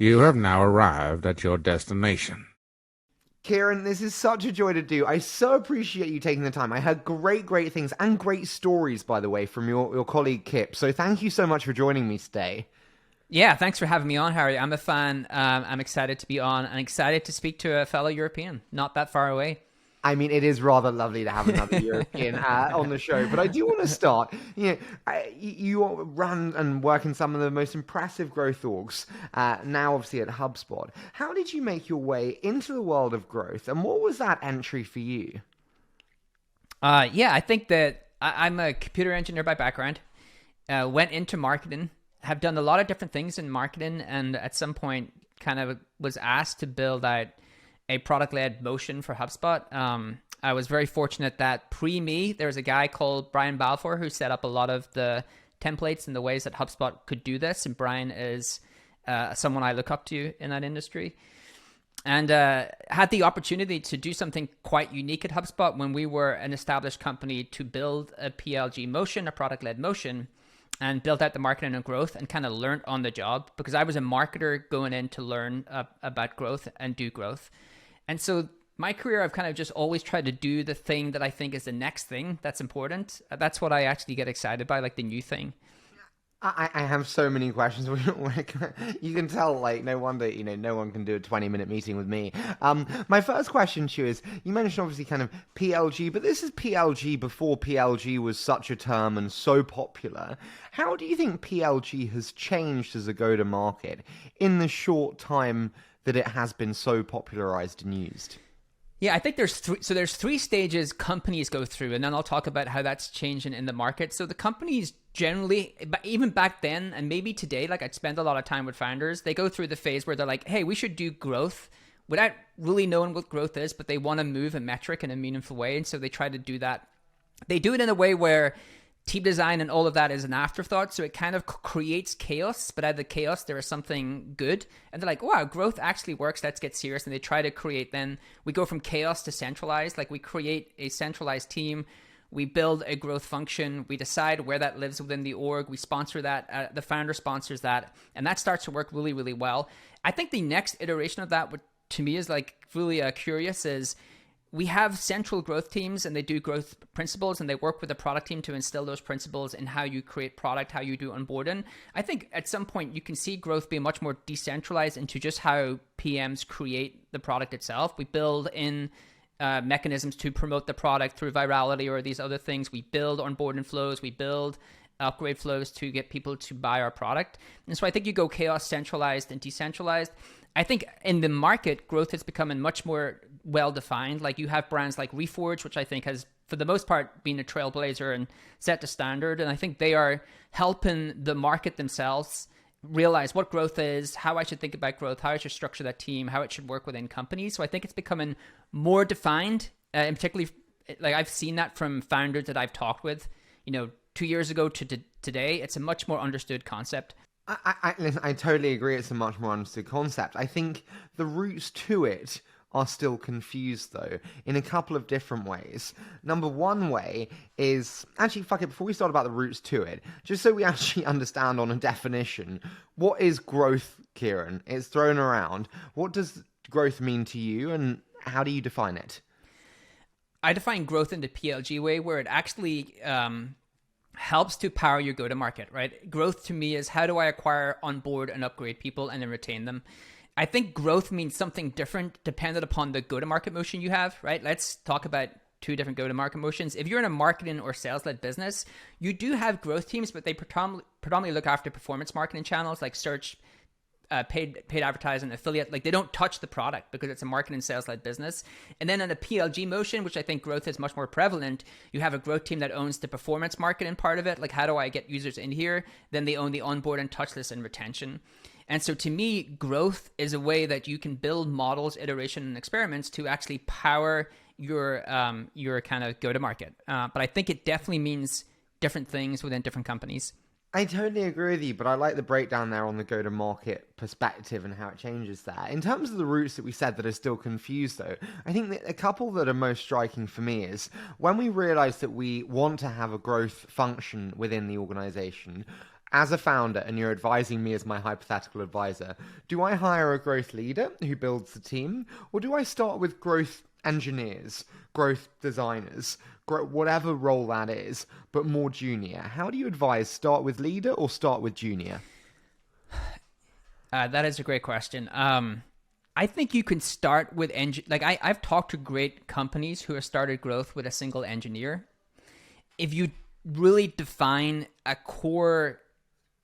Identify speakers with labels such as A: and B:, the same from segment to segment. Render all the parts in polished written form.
A: You have now arrived at your destination.
B: Kieran, this is such a joy to do. I so appreciate you taking the time. I heard great things and great stories, by the way, from your colleague Kip. So thank you so much for joining me today.
C: Yeah, thanks for having me on, Harry. I'm a fan. I'm excited to be on and excited to speak to a fellow European, not that far away.
B: I mean, it is rather lovely to have another European on the show, but I do want to start. You run and work in some of the most impressive growth orgs, now obviously at Hubspot. How did you make your way into the world of growth, and what was that entry for you?
C: I think that I'm a computer engineer by background, went into marketing, have done a lot of different things in marketing, and at some point kind of was asked to build out a product-led motion for HubSpot. I was very fortunate that pre-me, there was a guy called Brian Balfour who set up a lot of the templates and the ways that HubSpot could do this. And Brian is someone I look up to in that industry. And had the opportunity to do something quite unique at HubSpot when we were an established company to build a PLG motion, a product-led motion, and built out the marketing and growth and kind of learned on the job because I was a marketer going in to learn about growth and do growth. And so my career, I've kind of just always tried to do the thing that I think is the next thing that's important. That's what I actually get excited by, like the new thing.
B: I have so many questions. You can tell, like, no wonder, no one can do a 20-minute meeting with me. My first question to you is, you mentioned obviously kind of PLG, but this is PLG before PLG was such a term and so popular. How do you think PLG has changed as a go-to-market in the short time that it has been so popularized and used?
C: Yeah, I think there's three stages companies go through, and then I'll talk about how that's changing in the market. So the companies generally, even back then and maybe today, like I'd spend a lot of time with founders, they go through the phase where they're like, hey, we should do growth without really knowing what growth is, but they want to move a metric in a meaningful way. And so they try to do that. They do it in a way where team design and all of that is an afterthought. So it kind of creates chaos, but out of the chaos, there is something good. And they're like, wow, growth actually works. Let's get serious. And they try to create, then we go from chaos to centralized. Like we create a centralized team. We build a growth function. We decide where that lives within the org. We sponsor that. The founder sponsors that. And that starts to work really, really well. I think the next iteration of that, what to me is like really curious, is we have central growth teams and they do growth principles and they work with the product team to instill those principles in how you create product, how you do onboarding. I think at some point you can see growth be much more decentralized into just how PMs create the product itself. We build in mechanisms to promote the product through virality or these other things. We build onboarding flows. We build upgrade flows to get people to buy our product. And so I think you go chaos, centralized, and decentralized. I think in the market, growth has become much more well-defined. Like you have brands like Reforge, which I think has, for the most part, been a trailblazer and set the standard. And I think they are helping the market themselves realize what growth is, how I should think about growth, how I should structure that team, how it should work within companies. So I think it's becoming more defined, and particularly, like I've seen that from founders that I've talked with, 2 years ago to today. It's a much more understood concept.
B: I totally agree. It's a much more understood concept. I think the roots to it are still confused, though, in a couple of different ways. Number one way is, actually, fuck it, before we start about the roots to it, just so we actually understand on a definition, what is growth, Kieran? It's thrown around. What does growth mean to you, and how do you define it?
C: I define growth in the PLG way, where it actually helps to power your go-to-market, right? Growth to me is how do I acquire, onboard, and upgrade people and then retain them? I think growth means something different dependent upon the go-to-market motion you have, right? Let's talk about two different go-to-market motions. If you're in a marketing or sales-led business, you do have growth teams, but they predominantly look after performance marketing channels like search, paid advertising, affiliate. Like they don't touch the product because it's a marketing sales-led business. And then in a PLG motion, which I think growth is much more prevalent, you have a growth team that owns the performance marketing part of it. Like how do I get users in here? Then they own the onboard and touchless and retention. And so to me, growth is a way that you can build models, iteration, and experiments to actually power your kind of go-to-market. But I think it definitely means different things within different companies.
B: I totally agree with you, but I like the breakdown there on the go-to-market perspective and how it changes that. In terms of the roots that we said that are still confused, though, I think that a couple that are most striking for me is when we realize that we want to have a growth function within the organization, as a founder, and you're advising me as my hypothetical advisor, do I hire a growth leader who builds the team, or do I start with growth engineers, growth designers, whatever role that is, but more junior? How do you advise, start with leader or start with junior?
C: That is a great question. I think you can start with I've talked to great companies who have started growth with a single engineer. If you really define a core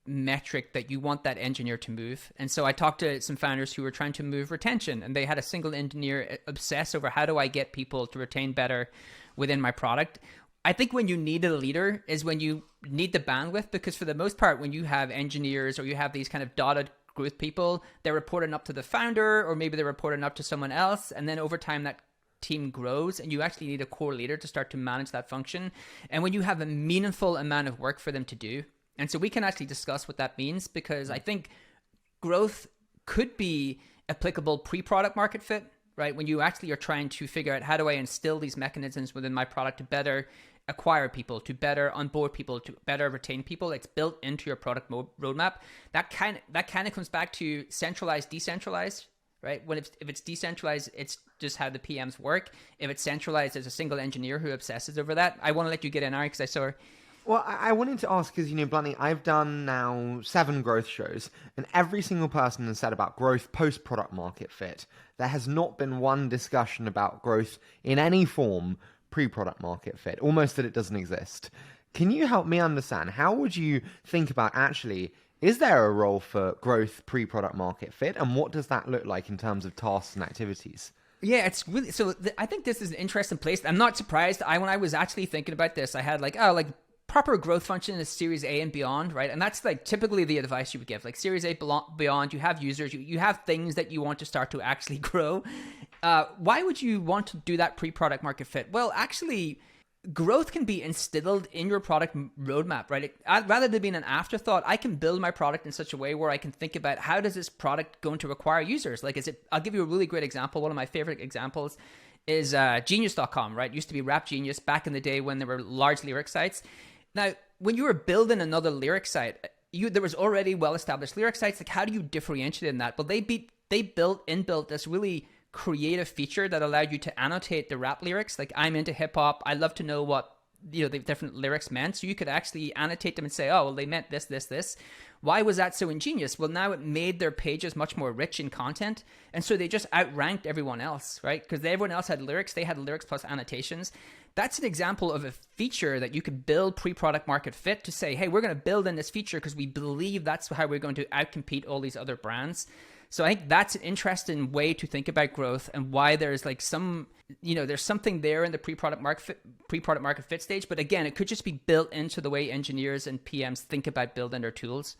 C: metric that you want that engineer to move. And so I talked to some founders who were trying to move retention, and they had a single engineer obsess over how do I get people to retain better within my product. I think when you need a leader is when you need the bandwidth, because for the most part, when you have engineers or you have these kind of dotted growth people, they're reporting up to the founder, or maybe they're reporting up to someone else. And then over time, that team grows, and you actually need a core leader to start to manage that function. And when you have a meaningful amount of work for them to do, and so we can actually discuss what that means, because I think growth could be applicable pre-product market fit, right? When you actually are trying to figure out how do I instill these mechanisms within my product to better acquire people, to better onboard people, to better retain people. It's built into your product roadmap. That kind of comes back to centralized, decentralized, right? If it's decentralized, it's just how the PMs work. If it's centralized, there's a single engineer who obsesses over that. I want to let you get in, Ari, because I saw.
B: Well, I wanted to ask, because, bluntly, I've done now 7 growth shows, and every single person has said about growth post-product market fit. There has not been one discussion about growth in any form pre-product market fit, almost that it doesn't exist. Can you help me understand, how would you think about actually, is there a role for growth pre-product market fit, and what does that look like in terms of tasks and activities?
C: Yeah, it's really, I think this is an interesting place. I'm not surprised. When I was actually thinking about this, I had proper growth function is Series A and beyond, right? And that's typically the advice you would give. Series A beyond, you have users, you have things that you want to start to actually grow. Why would you want to do that pre-product market fit? Well, actually, growth can be instilled in your product roadmap, right? Rather than being an afterthought, I can build my product in such a way where I can think about how does this product going to acquire users? I'll give you a really great example. One of my favorite examples is Genius.com, right? It used to be Rap Genius back in the day when there were large lyric sites. Now, when you were building another lyric site, there was already well-established lyric sites. How do you differentiate in that? But they inbuilt this really creative feature that allowed you to annotate the rap lyrics. I'm into hip hop. I love to know what the different lyrics meant. So you could actually annotate them and say, oh, well, they meant this, this, this. Why was that so ingenious? Well, now it made their pages much more rich in content. And so they just outranked everyone else, right? Because everyone else had lyrics. They had lyrics plus annotations. That's an example of a feature that you could build pre-product market fit to say, hey, we're going to build in this feature because we believe that's how we're going to outcompete all these other brands. So I think that's an interesting way to think about growth, and why there's there's something there in the pre-product market fit stage. But again, it could just be built into the way engineers and PMs think about building their tools.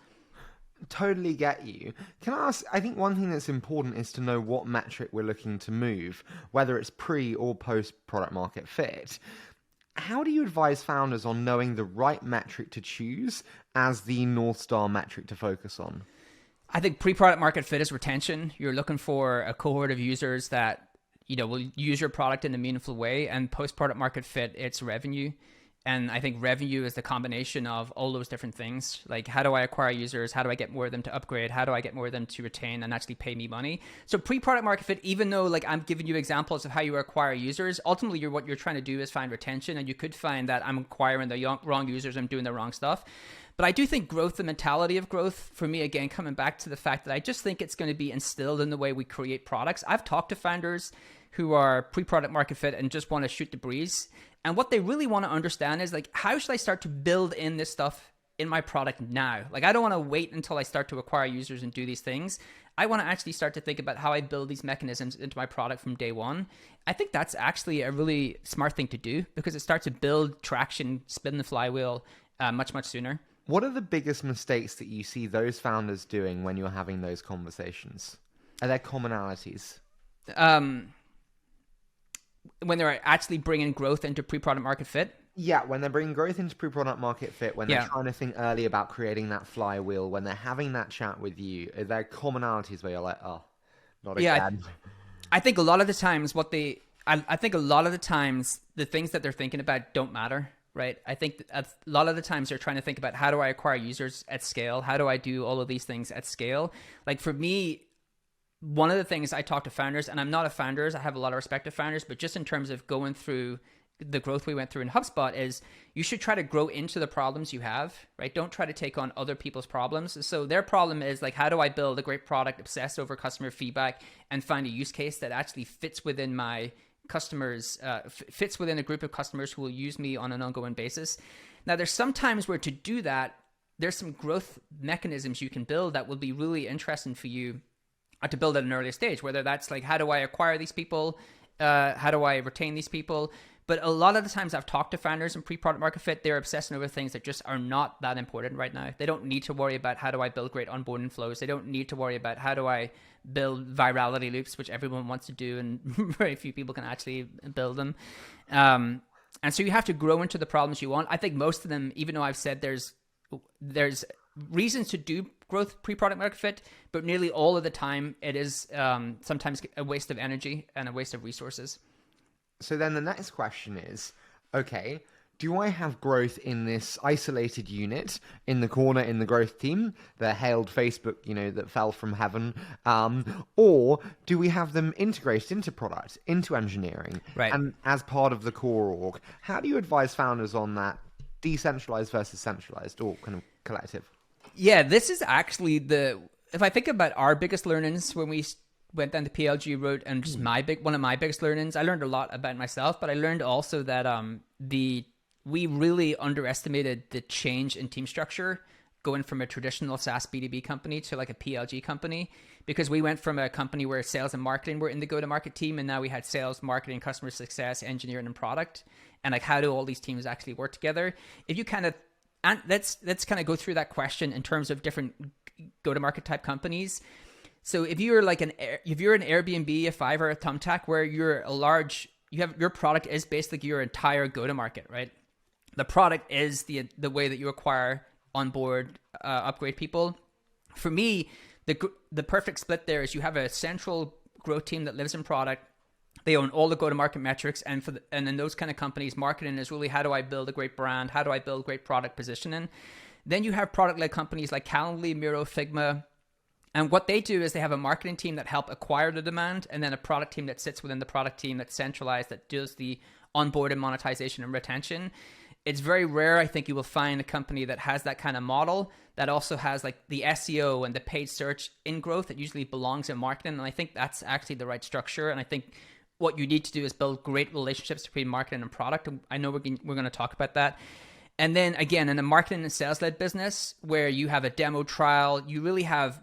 B: Totally get you. Can I ask, I think one thing that's important is to know what metric we're looking to move, whether it's pre or post product market fit. How do you advise founders on knowing the right metric to choose as the North Star metric to focus on?
C: I think pre-product market fit is retention. You're looking for a cohort of users that, will use your product in a meaningful way. And post-product market fit, it's revenue. And I think revenue is the combination of all those different things. How do I acquire users? How do I get more of them to upgrade? How do I get more of them to retain and actually pay me money? So pre-product market fit, even though I'm giving you examples of how you acquire users, ultimately what you're trying to do is find retention. And you could find that I'm acquiring the wrong users, I'm doing the wrong stuff. But I do think growth, the mentality of growth, for me, again, coming back to the fact that I just think it's going to be instilled in the way we create products. I've talked to founders who are pre-product market fit and just want to shoot the breeze. And what they really want to understand is how should I start to build in this stuff in my product now? I don't want to wait until I start to acquire users and do these things. I want to actually start to think about how I build these mechanisms into my product from day one. I think that's actually a really smart thing to do, because it starts to build traction, spin the flywheel much, much sooner.
B: What are the biggest mistakes that you see those founders doing when you're having those conversations? Are there commonalities?
C: When they're actually bringing growth into pre-product market fit?
B: Yeah, when they're bringing growth into pre-product market fit, when they're trying to think early about creating that flywheel, when they're having that chat with you, are there commonalities where you're like, oh, not again?
C: I think a lot of the times I think a lot of the times the things that they're thinking about don't matter. right? I think a lot of the times they're trying to think about how do I acquire users at scale? How do I do all of these things at scale? Like for me, one of the things I talk to founders, and I'm not a founder, I have a lot of respect to founders, but just in terms of going through the growth we went through in HubSpot, is you should try to grow into the problems you have, right? Don't try to take on other people's problems. So their problem is like, how do I build a great product, obsess over customer feedback, and find a use case that actually fits within my customers, fits within a group of customers who will use me on an ongoing basis. Now, there's some times where to do that, there's some growth mechanisms you can build that will be really interesting for you to build at an earlier stage, whether that's like, how do I acquire these people? How do I retain these people? But a lot of the times I've talked to founders in pre-product market fit, they're obsessing over things that just are not that important right now. They don't need to worry about how do I build great onboarding flows. They don't need to worry about how do I build virality loops, which everyone wants to do and very few people can actually build them. And so you have to grow into the problems you want. I think most of them, even though I've said there's reasons to do growth pre-product market fit, but nearly all of the time it is sometimes a waste of energy and a waste of resources.
B: So then the next question is, okay, do I have growth in this isolated unit in the corner in the growth team, the hailed Facebook, that fell from heaven, or do we have them integrated into product, into engineering,
C: right,
B: and as part of the core org? How do you advise founders on that decentralized versus centralized or kind of collective?
C: Yeah, this is actually if I think about our biggest learnings when we went down the PLG route, and just one of my biggest learnings, I learned a lot about myself, but I learned also that we really underestimated the change in team structure going from a traditional SaaS B2B company to like a PLG company, because we went from a company where sales and marketing were in the go-to-market team, and now we had sales, marketing, customer success, engineering, and product. And like, how do all these teams actually work together? If you and let's kind of go through that question in terms of different go-to-market type companies. So if you're an Airbnb, a Fiverr, a Thumbtack, where your product is basically your entire go-to-market, right? The product is the way that you acquire, onboard, upgrade people. For me, the perfect split there is you have a central growth team that lives in product. They own all the go-to-market metrics, and in those kind of companies, marketing is really, how do I build a great brand? How do I build great product positioning? Then you have product-led companies like Calendly, Miro, Figma. And what they do is they have a marketing team that help acquire the demand, and then a product team that sits within the product team that's centralized, that does the onboard and monetization and retention. It's very rare, I think, you will find a company that has that kind of model that also has like the SEO and the paid search in growth. It usually belongs in marketing. And I think that's actually the right structure. And I think what you need to do is build great relationships between marketing and product. And I know we're going to talk about that. And then again, in a marketing and sales-led business where you have a demo trial, you really have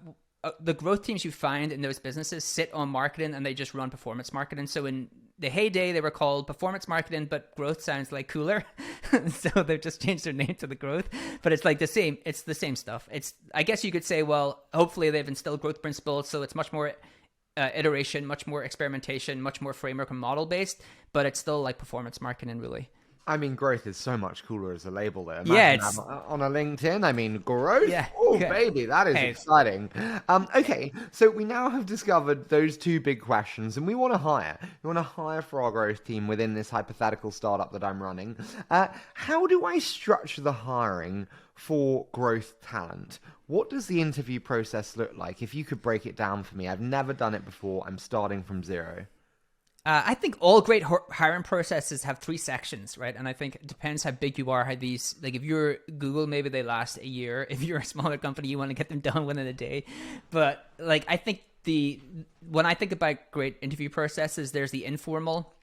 C: the growth teams you find in those businesses sit on marketing, and they just run performance marketing. So in the heyday, they were called performance marketing, but growth sounds like cooler. So they've just changed their name to the growth, but it's like it's the same stuff. I guess you could say, well, hopefully they've instilled growth principles. So it's much more iteration, much more experimentation, much more framework and model based, but it's still like performance marketing really.
B: I mean, growth is so much cooler as a label there.
C: Yeah, it's
B: on a LinkedIn. I mean, growth.
C: Yeah.
B: Oh, baby, that is exciting. Okay, so we now have discovered those two big questions, and we want to hire. We want to hire for our growth team within this hypothetical startup that I'm running. How do I structure the hiring for growth talent? What does the interview process look like? If you could break it down for me, I've never done it before. I'm starting from zero.
C: I think all great hiring processes have 3 sections, right? And I think it depends how big you are, how these, like if you're Google, maybe they last a year. If you're a smaller company, you want to get them done within a day. But like, I think when I think about great interview processes, there's the informal.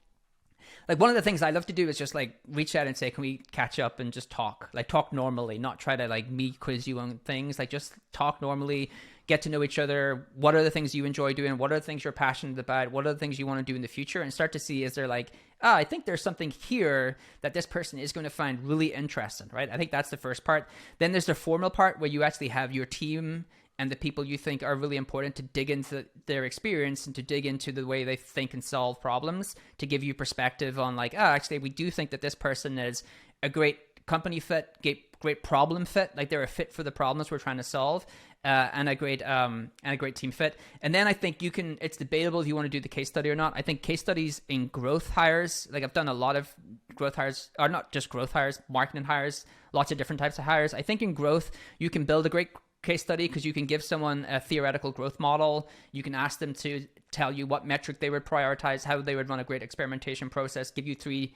C: Like one of the things I love to do is just like reach out and say, can we catch up and just talk? Like talk normally, not try to like me quiz you on things. Like just talk normally, get to know each other. What are the things you enjoy doing? What are the things you're passionate about? What are the things you want to do in the future? And start to see, is there like, I think there's something here that this person is going to find really interesting, right? I think that's the first part. Then there's the formal part where you actually have your team and the people you think are really important to dig into their experience and to dig into the way they think and solve problems, to give you perspective on like, actually, we do think that this person is a great company fit, great problem fit, like they're a fit for the problems we're trying to solve, and a great team fit. And then I think it's debatable if you want to do the case study or not. I think case studies in growth hires, like I've done a lot of growth hires, or not just growth hires, marketing hires, lots of different types of hires. I think in growth, you can build a great case study because you can give someone a theoretical growth model. You can ask them to tell you what metric they would prioritize, how they would run a great experimentation process, give you 3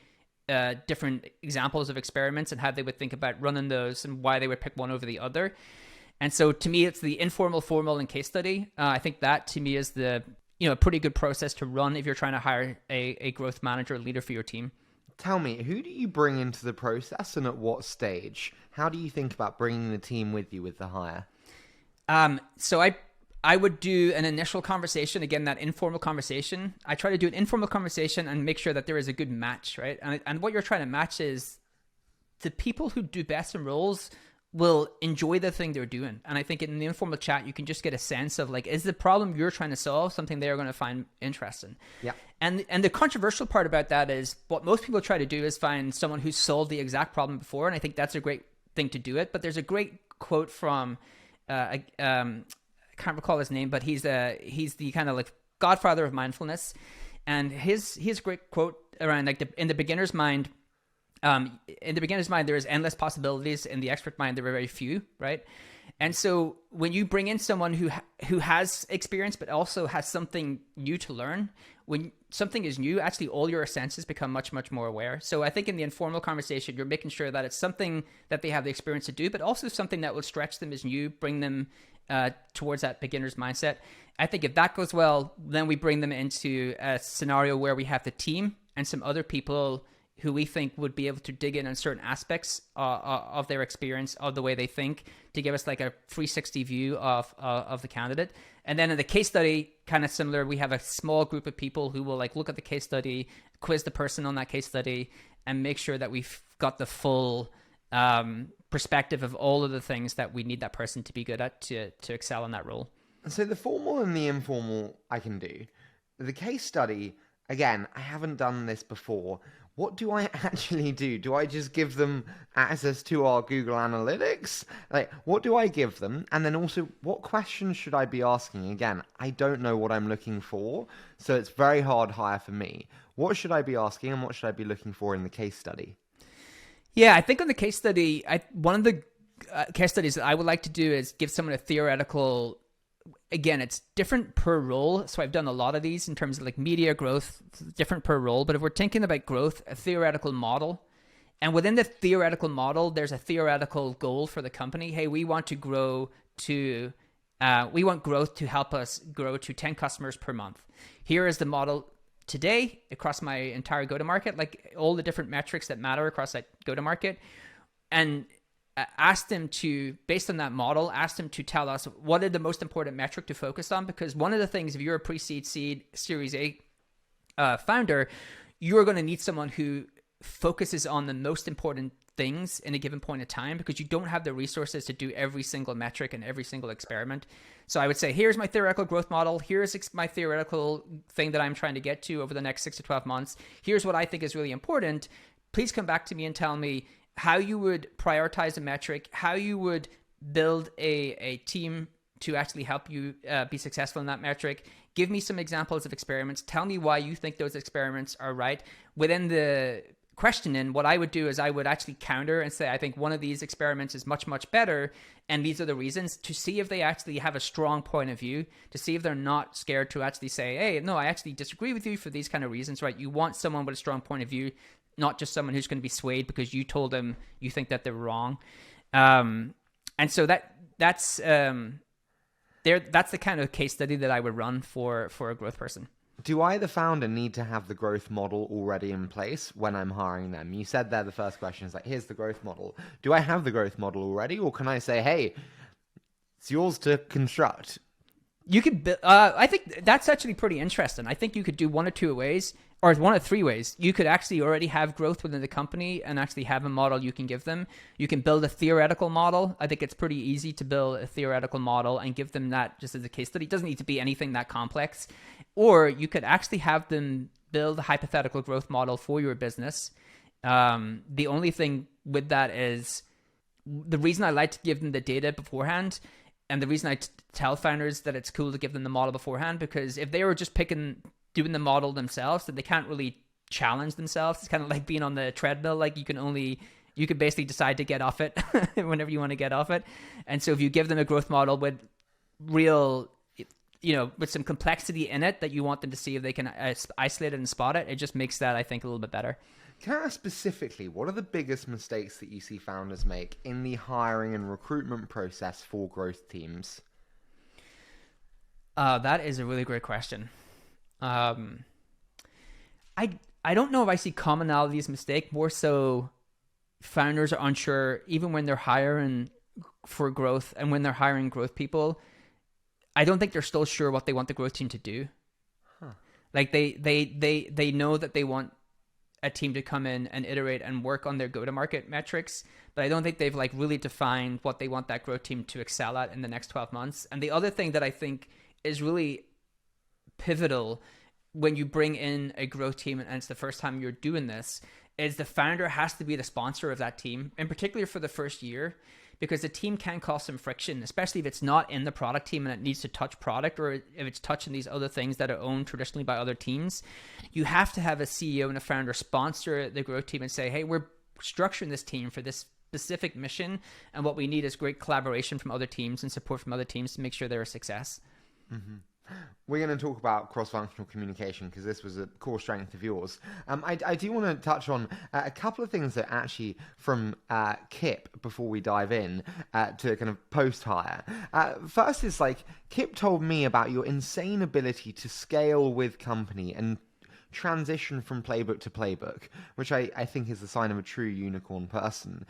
C: different examples of experiments and how they would think about running those and why they would pick one over the other. And so to me, it's the informal, formal, and case study. I think that to me is a pretty good process to run if you're trying to hire a growth manager or leader for your team.
B: Tell me, who do you bring into the process and at what stage? How do you think about bringing the team with you with the hire?
C: So I would do an initial conversation, again, that informal conversation. I try to do an informal conversation and make sure that there is a good match, right? And what you're trying to match is the people who do best in roles will enjoy the thing they're doing. And I think in the informal chat, you can just get a sense of like, is the problem you're trying to solve something they're going to find interesting?
B: Yeah.
C: And the controversial part about that is what most people try to do is find someone who's solved the exact problem before. And I think that's a great thing to do it. But there's a great quote from, I can't recall his name, but he's the kind of like godfather of mindfulness. And his great quote around like in the beginner's mind, there is endless possibilities. In the expert mind, there are very few, right? And so when you bring in someone who has experience but also has something new to learn, when something is new, actually all your senses become much, much more aware. So I think in the informal conversation, you're making sure that it's something that they have the experience to do, but also something that will stretch them as new, bring them towards that beginner's mindset. I think if that goes well, then we bring them into a scenario where we have the team and some other people who we think would be able to dig in on certain aspects of their experience, of the way they think, to give us like a 360 view of the candidate. And then in the case study, kind of similar, we have a small group of people who will like look at the case study, quiz the person on that case study, and make sure that we've got the full perspective of all of the things that we need that person to be good at to excel in that role.
B: So the formal and the informal I can do. The case study, again, I haven't done this before. What do I actually do? Do I just give them access to our Google Analytics? Like, what do I give them? And then also, what questions should I be asking? Again, I don't know what I'm looking for, so it's very hard hire for me. What should I be asking and what should I be looking for in the case study?
C: Yeah, I think on the case study, one of the case studies that I would like to do is give someone a theoretical. Again, it's different per role. So I've done a lot of these in terms of like media growth, different per role. But if we're thinking about growth, a theoretical model, and within the theoretical model, there's a theoretical goal for the company. Hey, we want growth to help us grow to 10 customers per month. Here is the model today across my entire go-to-market, like all the different metrics that matter across that go-to-market. And ask them to, based on that model, ask them to tell us what are the most important metric to focus on. Because one of the things, if you're a pre-seed, seed, Series A founder, you're going to need someone who focuses on the most important things in a given point of time, because you don't have the resources to do every single metric and every single experiment. So I would say, here's my theoretical growth model. Here's my theoretical thing that I'm trying to get to over the next 6 to 12 months. Here's what I think is really important. Please come back to me and tell me how you would prioritize a metric, how you would build a team to actually help you be successful in that metric. Give me some examples of experiments. Tell me why you think those experiments are right. Within the questioning, what I would do is I would actually counter and say, I think one of these experiments is much, much better, and these are the reasons, to see if they actually have a strong point of view, to see if they're not scared to actually say, hey, no, I actually disagree with you for these kind of reasons, right? You want someone with a strong point of view, not just someone who's going to be swayed because you told them you think that they're wrong. And so that's the kind of case study that I would run for a growth person.
B: Do I, the founder, need to have the growth model already in place when I'm hiring them? You said there the first question is like, here's the growth model. Do I have the growth model already? Or can I say, hey, it's yours to construct?
C: You could, I think that's actually pretty interesting. I think you could do one of two ways, or one of three ways. You could actually already have growth within the company and actually have a model you can give them. You can build a theoretical model. I think it's pretty easy to build a theoretical model and give them that just as a case study. It doesn't need to be anything that complex. Or you could actually have them build a hypothetical growth model for your business. The only thing with that is the reason I like to give them the data beforehand, and the reason I tell founders that it's cool to give them the model beforehand, because if they were just doing the model themselves, then they can't really challenge themselves. It's kind of like being on the treadmill. Like you could basically decide to get off it whenever you want to get off it. And so if you give them a growth model with real, with some complexity in it that you want them to see if they can isolate it and spot it, it just makes that, I think, a little bit better.
B: Can I ask specifically, what are the biggest mistakes that you see founders make in the hiring and recruitment process for growth teams?
C: That is a really great question. I don't know if I see commonality as a mistake. More so, founders are unsure, even when they're hiring for growth and when they're hiring growth people. I don't think they're still sure what they want the growth team to do. Huh. Like they know that they want a team to come in and iterate and work on their go-to-market metrics, but I don't think they've like really defined what they want that growth team to excel at in the next 12 months. And the other thing that I think is really pivotal when you bring in a growth team and it's the first time you're doing this is the founder has to be the sponsor of that team, in particular for the first year, because the team can cause some friction, especially if it's not in the product team and it needs to touch product, or if it's touching these other things that are owned traditionally by other teams. You have to have a CEO and a founder sponsor the growth team and say, hey, we're structuring this team for this specific mission, and what we need is great collaboration from other teams and support from other teams to make sure they're a success.
B: Mm-hmm. We're going to talk about cross-functional communication because this was a core strength of yours. I do want to touch on a couple of things that actually from Kip before we dive in to kind of post-hire. First is like Kip told me about your insane ability to scale with company and transition from playbook to playbook, which I think is the sign of a true unicorn person.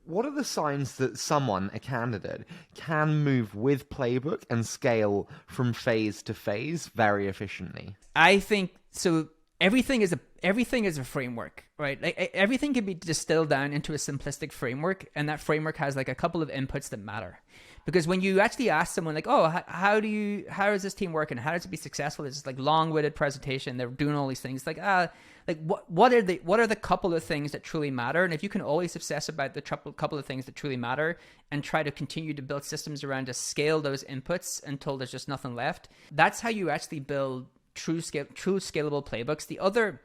B: What are the signs that someone, a candidate, can move with playbook and scale from phase to phase very efficiently?
C: I think so. Everything is a framework, right? Like, everything can be distilled down into a simplistic framework, and that framework has like a couple of inputs that matter. Because when you actually ask someone like, oh, how does this team work and how does it be successful? It's just like long-winded presentation. They're doing all these things. Like what are the couple of things that truly matter? And if you can always obsess about the couple of things that truly matter and try to continue to build systems around to scale those inputs until there's just nothing left, that's how you actually build true scalable playbooks. The other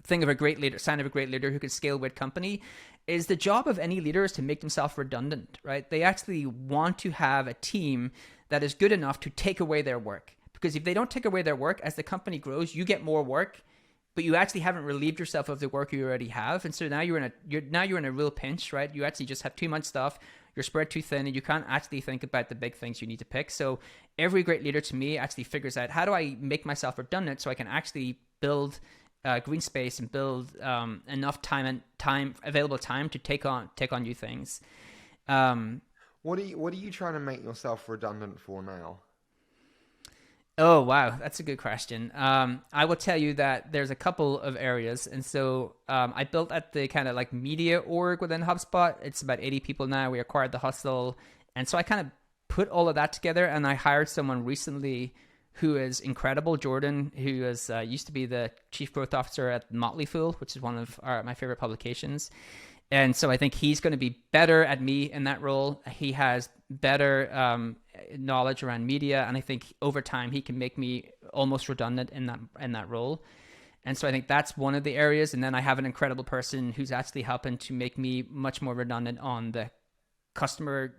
C: thing of a great leader, sign of a great leader who can scale with company, is the job of any leader is to make themselves redundant, right? They actually want to have a team that is good enough to take away their work. Because if they don't take away their work, as the company grows, you get more work, but you actually haven't relieved yourself of the work you already have. And so now you're in a real pinch, right? You actually just have too much stuff. You're spread too thin and you can't actually think about the big things you need to pick. So every great leader to me actually figures out, how do I make myself redundant so I can actually build green space and build enough available time to take on new things.
B: What are you trying to make yourself redundant for now?
C: Oh, wow. That's a good question. I will tell you that there's a couple of areas. And so I built at the kind of like media org within HubSpot. It's about 80 people now. We acquired the hustle. And so I kind of put all of that together, and I hired someone recently who is incredible, Jordan, who is used to be the chief growth officer at Motley Fool, which is one of my favorite publications. And so I think he's going to be better at me in that role. He has better knowledge around media, and I think over time he can make me almost redundant in that role. And so I think that's one of the areas. And then I have an incredible person who's actually helping to make me much more redundant on the customer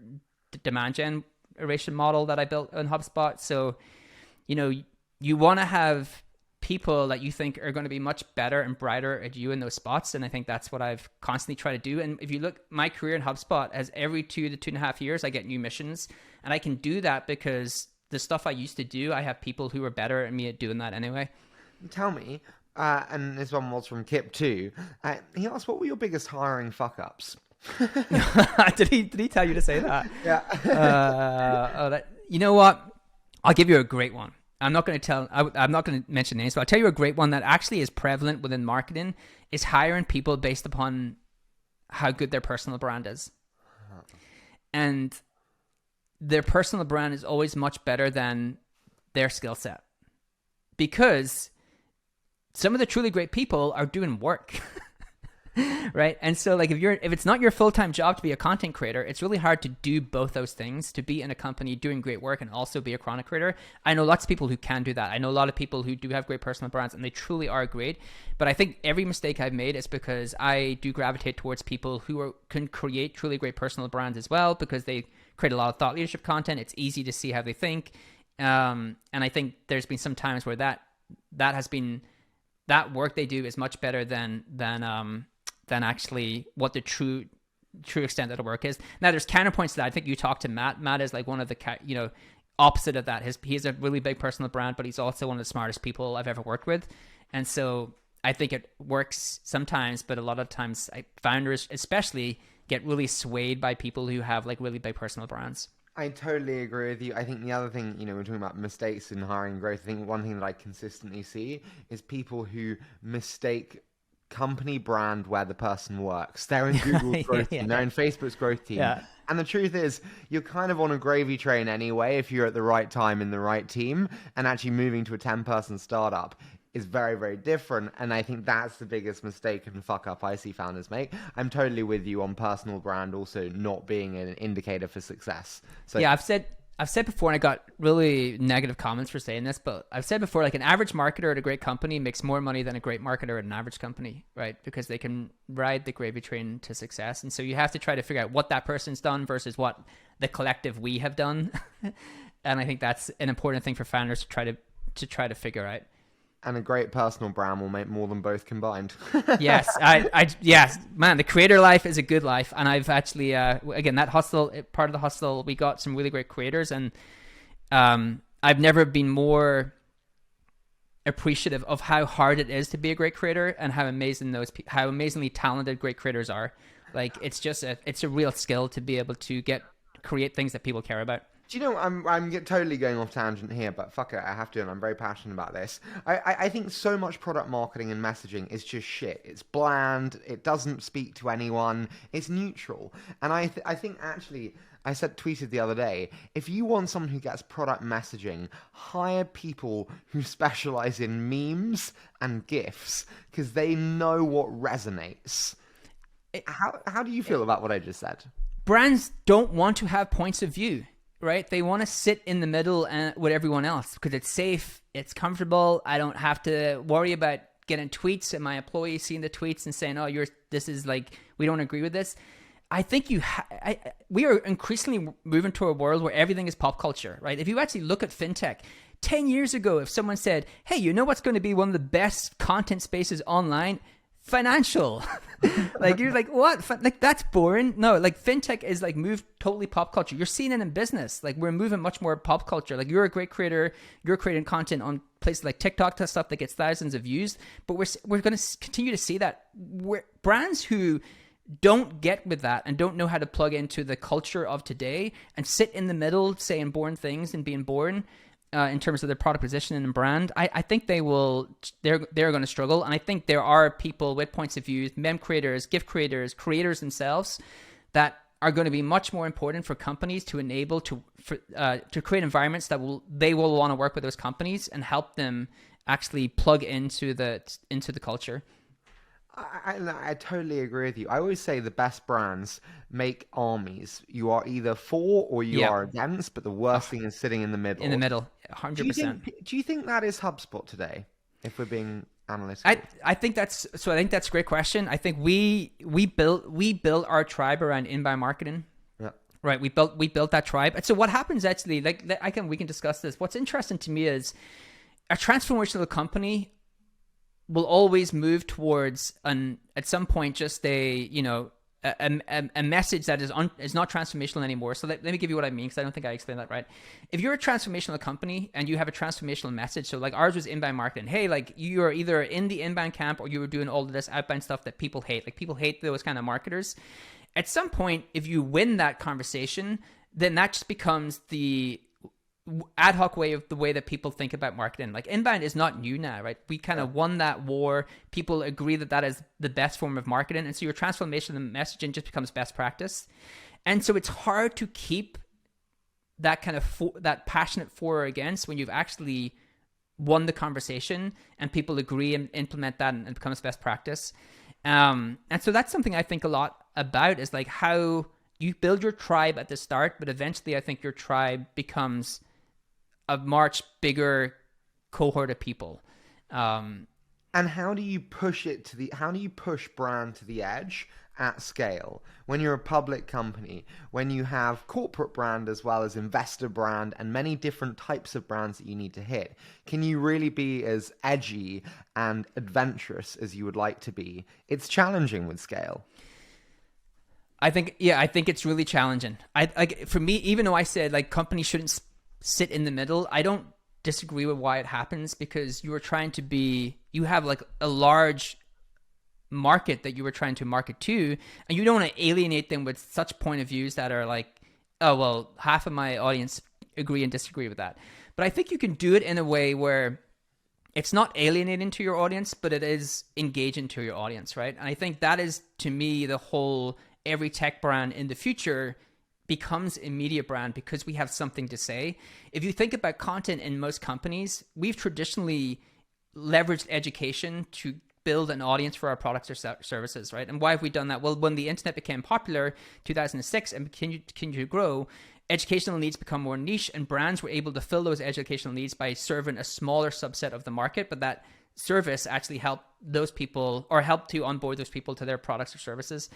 C: demand generation model that I built on HubSpot. So, you want to have people that you think are going to be much better and brighter at you in those spots. And I think that's what I've constantly tried to do. And if you look, my career in HubSpot, as every 2 to 2.5 years, I get new missions. And I can do that because the stuff I used to do, I have people who are better at me at doing that anyway.
B: Tell me, and this one was from Kip too, he asked, what were your biggest hiring fuck-ups?
C: Did he tell you to say that?
B: Yeah.
C: You know what? I'll give you a great one. I'm not going to mention names, but I'll tell you a great one that actually is prevalent within marketing is hiring people based upon how good their personal brand is. And their personal brand is always much better than their skill set, because some of the truly great people are doing work. Right. And so like if it's not your full-time job to be a content creator, it's really hard to do both those things, to be in a company doing great work and also be a content creator. I know lots of people who can do that. I know a lot of people who do have great personal brands and they truly are great. But I think every mistake I've made is because I do gravitate towards people who can create truly great personal brands as well, because they create a lot of thought leadership content. It's easy to see how they think. And I think there's been some times where that has been, that work they do is much better than actually what the true extent of the work is. Now there's counterpoints to that. I think you talked to Matt. Matt is like one of the, opposite of that. He's a really big personal brand, but he's also one of the smartest people I've ever worked with. And so I think it works sometimes, but a lot of times founders especially get really swayed by people who have like really big personal brands.
B: I totally agree with you. I think the other thing, we're talking about mistakes in hiring growth. I think one thing that I consistently see is people who mistake company brand where the person works. They're in Google's growth team. They're in Facebook's growth team. Yeah. And the truth is, you're kind of on a gravy train anyway if you're at the right time in the right team, and actually moving to a 10-person startup is very, very different. And I think that's the biggest mistake and fuck up I see founders make. I'm totally with you on personal brand also not being an indicator for success. So
C: yeah, I've said before, and I got really negative comments for saying this, but I've said before, like an average marketer at a great company makes more money than a great marketer at an average company, right? Because they can ride the gravy train to success. And so you have to try to figure out what that person's done versus what the collective we have done. And I think that's an important thing for founders to try to figure out.
B: And a great personal brand will make more than both combined.
C: Yes, yes, man, the creator life is a good life. And I've actually, again, that hustle, part of the hustle, we got some really great creators, and I've never been more appreciative of how hard it is to be a great creator and how amazingly talented great creators are. Like it's a real skill to be able to create things that people care about.
B: Do you know, I'm totally going off tangent here, but fuck it, I have to, and I'm very passionate about this. I think so much product marketing and messaging is just shit. It's bland. It doesn't speak to anyone. It's neutral. And I think actually, I tweeted the other day, if you want someone who gets product messaging, hire people who specialize in memes and GIFs, because they know what resonates. How do you feel about what I just said?
C: Brands don't want to have points of view. Right? They want to sit in the middle with everyone else because it's safe, it's comfortable. I don't have to worry about getting tweets and my employees seeing the tweets and saying, "Oh, this is like, we don't agree with this." I think we are increasingly moving to a world where everything is pop culture, right? If you actually look at fintech, 10 years ago, if someone said, "Hey, you know what's going to be one of the best content spaces online? Financial." Like you're like, what? Like that's boring. No, like fintech is like moved totally pop culture. You're seeing it in business. Like we're moving much more pop culture. Like you're a great creator. You're creating content on places like TikTok, to stuff that gets thousands of views. But we're going to continue to see that brands who don't get with that and don't know how to plug into the culture of today and sit in the middle, saying boring things and being boring. In terms of their product positioning and brand, I think they're going to struggle. And I think there are people with points of view, meme creators, GIF creators, creators themselves, that are going to be much more important for companies to enable to create environments that they will want to work with those companies and help them actually plug into the culture.
B: I totally agree with you. I always say the best brands make armies. You are either for or you are against, but the worst thing is sitting in the middle.
C: In the middle, 100%.
B: Do you think that is HubSpot today, if we're being analytical?
C: I think that's a great question. I think we built our tribe around inbound marketing.
B: Yeah.
C: Right. We built that tribe. And so what happens actually, we can discuss this. What's interesting to me is a transformational company will always move towards at some point just a message that is not transformational anymore. So let me give you what I mean, because I don't think I explained that right. If you're a transformational company and you have a transformational message, so like ours was inbound marketing. Hey, like you are either in the inbound camp or you were doing all of this outbound stuff that people hate. Like people hate those kind of marketers. At some point, if you win that conversation, then that just becomes the ad hoc way of the way that people think about marketing. Like inbound is not new now, right? We kind of won that war. People agree that is the best form of marketing. And so your transformation and messaging just becomes best practice. And so it's hard to keep that kind of that passionate for or against when you've actually won the conversation and people agree and implement that and it becomes best practice. And so that's something I think a lot about, is like how you build your tribe at the start, but eventually I think your tribe becomes a much bigger cohort of people.
B: And how do you push brand to the edge at scale when you're a public company, when you have corporate brand as well as investor brand and many different types of brands that you need to hit? Can you really be as edgy and adventurous as you would like to be? It's challenging with scale.
C: I think it's really challenging. For me, even though I said like companies shouldn't sit in the middle, I don't disagree with why it happens, because you have like a large market that you were trying to market to, and you don't want to alienate them with such point of views that are like, oh, well, half of my audience agree and disagree with that. But I think you can do it in a way where it's not alienating to your audience, but it is engaging to your audience, right? And I think that is, to me, the whole every tech brand in the future becomes a media brand, because we have something to say. If you think about content in most companies, we've traditionally leveraged education to build an audience for our products or services, right? And why have we done that? Well, when the internet became popular, 2006, and continued to grow, educational needs become more niche, and brands were able to fill those educational needs by serving a smaller subset of the market, but that service actually helped those people, or helped to onboard those people to their products or services.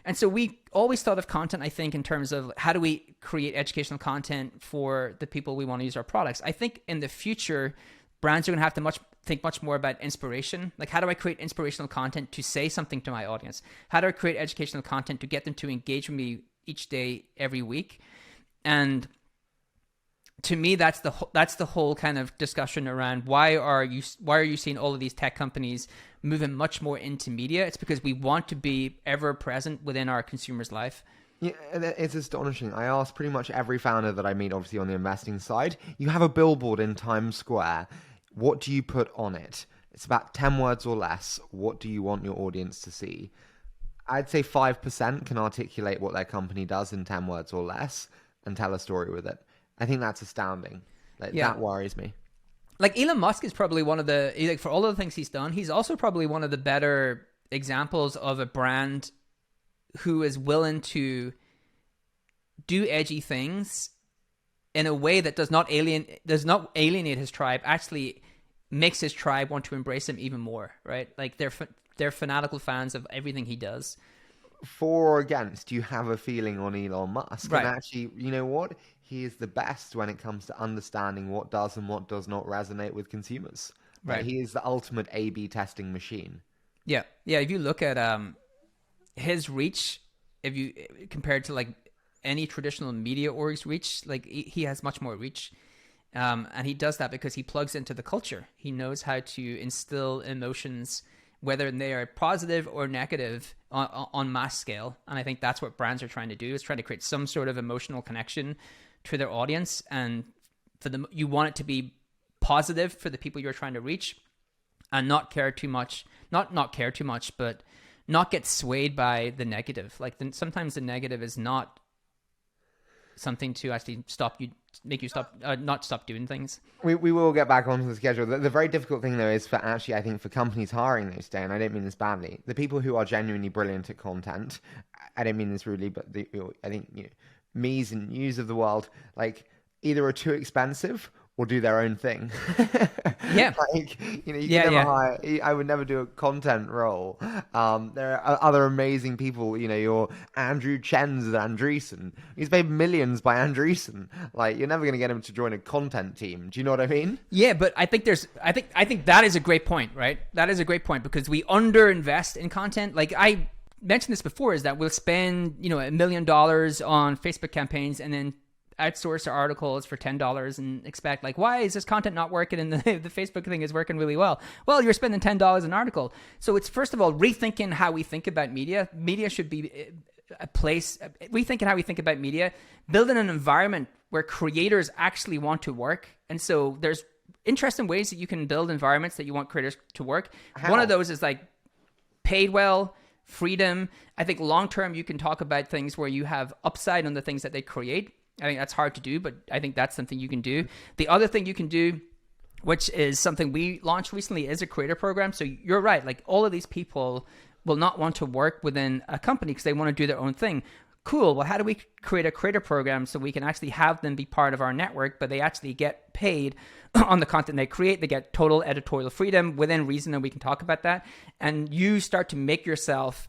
C: And so we always thought of content, I think, in terms of how do we create educational content for the people we want to use our products. I think in the future, brands are going to have to think much more about inspiration. Like, how do I create inspirational content to say something to my audience? How do I create educational content to get them to engage with me each day, every week? And to me, that's the whole kind of discussion around why are you seeing all of these tech companies moving much more into media? It's because we want to be ever present within our consumer's life.
B: Yeah, it's astonishing. I ask pretty much every founder that I meet, obviously on the investing side, you have a billboard in Times Square. What do you put on it? It's about 10 words or less. What do you want your audience to see? I'd say 5% can articulate what their company does in 10 words or less and tell a story with it. I think that's astounding. That worries me.
C: Like, Elon Musk is probably one of the, like, for all of the things he's done, he's also probably one of the better examples of a brand who is willing to do edgy things in a way that does not alienate his tribe, actually makes his tribe want to embrace him even more, right? Like, they're fanatical fans of everything he does.
B: For or against, you have a feeling on Elon Musk.
C: Right.
B: And actually, you know what? He is the best when it comes to understanding what does and what does not resonate with consumers.
C: Right.
B: He is the ultimate A/B testing machine.
C: Yeah. If you look at his reach, if you compared to like any traditional media org's reach, like he has much more reach. And he does that because he plugs into the culture. He knows how to instill emotions, whether they are positive or negative, on mass scale. And I think that's what brands are trying to do, is trying to create some sort of emotional connection to their audience. And for them, you want it to be positive for the people you're trying to reach, and not care too much, not care too much, but not get swayed by the negative. Like, sometimes the negative is not something to actually make you not stop doing things.
B: We will get back onto the schedule. The very difficult thing, though, is for actually, I think, for companies hiring those days, and I don't mean this badly, the people who are genuinely brilliant at content, I don't mean this rudely, but I think, me's and news of the world, like, either are too expensive or do their own thing.
C: Yeah.
B: Like, you can never hire, I would never do a content role. There are other amazing people, your Andrew Chen's at Andreessen. He's paid millions by Andreessen. Like, you're never going to get him to join a content team. Do you know what I mean?
C: Yeah, but I think I think that is a great point, right? That is a great point, because we underinvest in content. Like, I mentioned this before, is that we'll spend, $1 million on Facebook campaigns and then outsource our articles for $10 and expect, like, why is this content not working and the Facebook thing is working really well? Well, you're spending $10 an article. So it's, first of all, rethinking how we think about media. Media should be a place, rethinking how we think about media, building an environment where creators actually want to work. And so there's interesting ways that you can build environments that you want creators to work.
B: How?
C: One of those is like paid well, freedom. I think long-term you can talk about things where you have upside on the things that they create. I think that's hard to do, but I think that's something you can do. The other thing you can do, which is something we launched recently, is a creator program. So you're right. Like, all of these people will not want to work within a company because they want to do their own thing. Cool. Well, how do we create a creator program so we can actually have them be part of our network, but they actually get paid on the content they create? They get total editorial freedom within reason, and we can talk about that. And you start to make yourself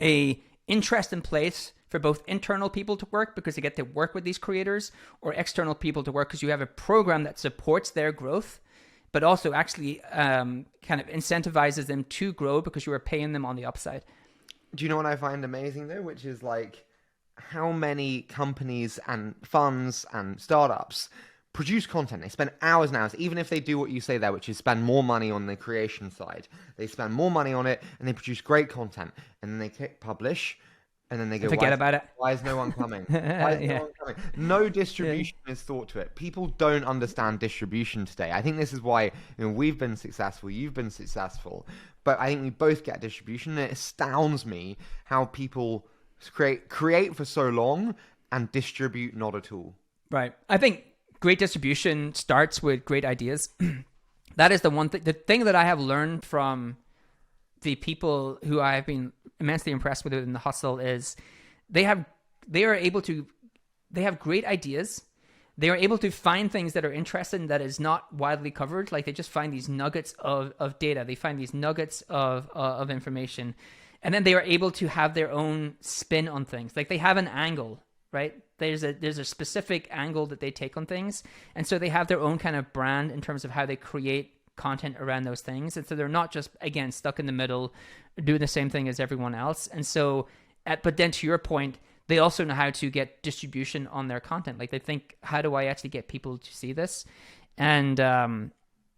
C: a interesting place for both internal people to work because they get to work with these creators, or external people to work because you have a program that supports their growth, but also actually kind of incentivizes them to grow because you are paying them on the upside.
B: Do you know what I find amazing though? Which is like how many companies and funds and startups produce content. They spend hours and hours, even if they do what you say there, which is spend more money on the creation side. They spend more money on it and they produce great content. And then they click publish and then they go,
C: forget about it.
B: Why is no one coming? Why is no one coming? No distribution is thought to it. People don't understand distribution today. I think this is why we've been successful, you've been successful. But I think we both get distribution, and it astounds me how people create for so long and distribute not at all.
C: Right. I think great distribution starts with great ideas. That is the one thing. The thing that I have learned from the people who I have been immensely impressed with in the hustle is they have great ideas. They are able to find things that are interesting that is not widely covered. Like they just find these nuggets of data. They find these nuggets of information. And then they are able to have their own spin on things. Like they have an angle, right? There's a specific angle that they take on things. And so they have their own kind of brand in terms of how they create content around those things. And so they're not just, again, stuck in the middle, doing the same thing as everyone else. And so, but then to your point, they also know how to get distribution on their content. Like they think, how do I actually get people to see this? And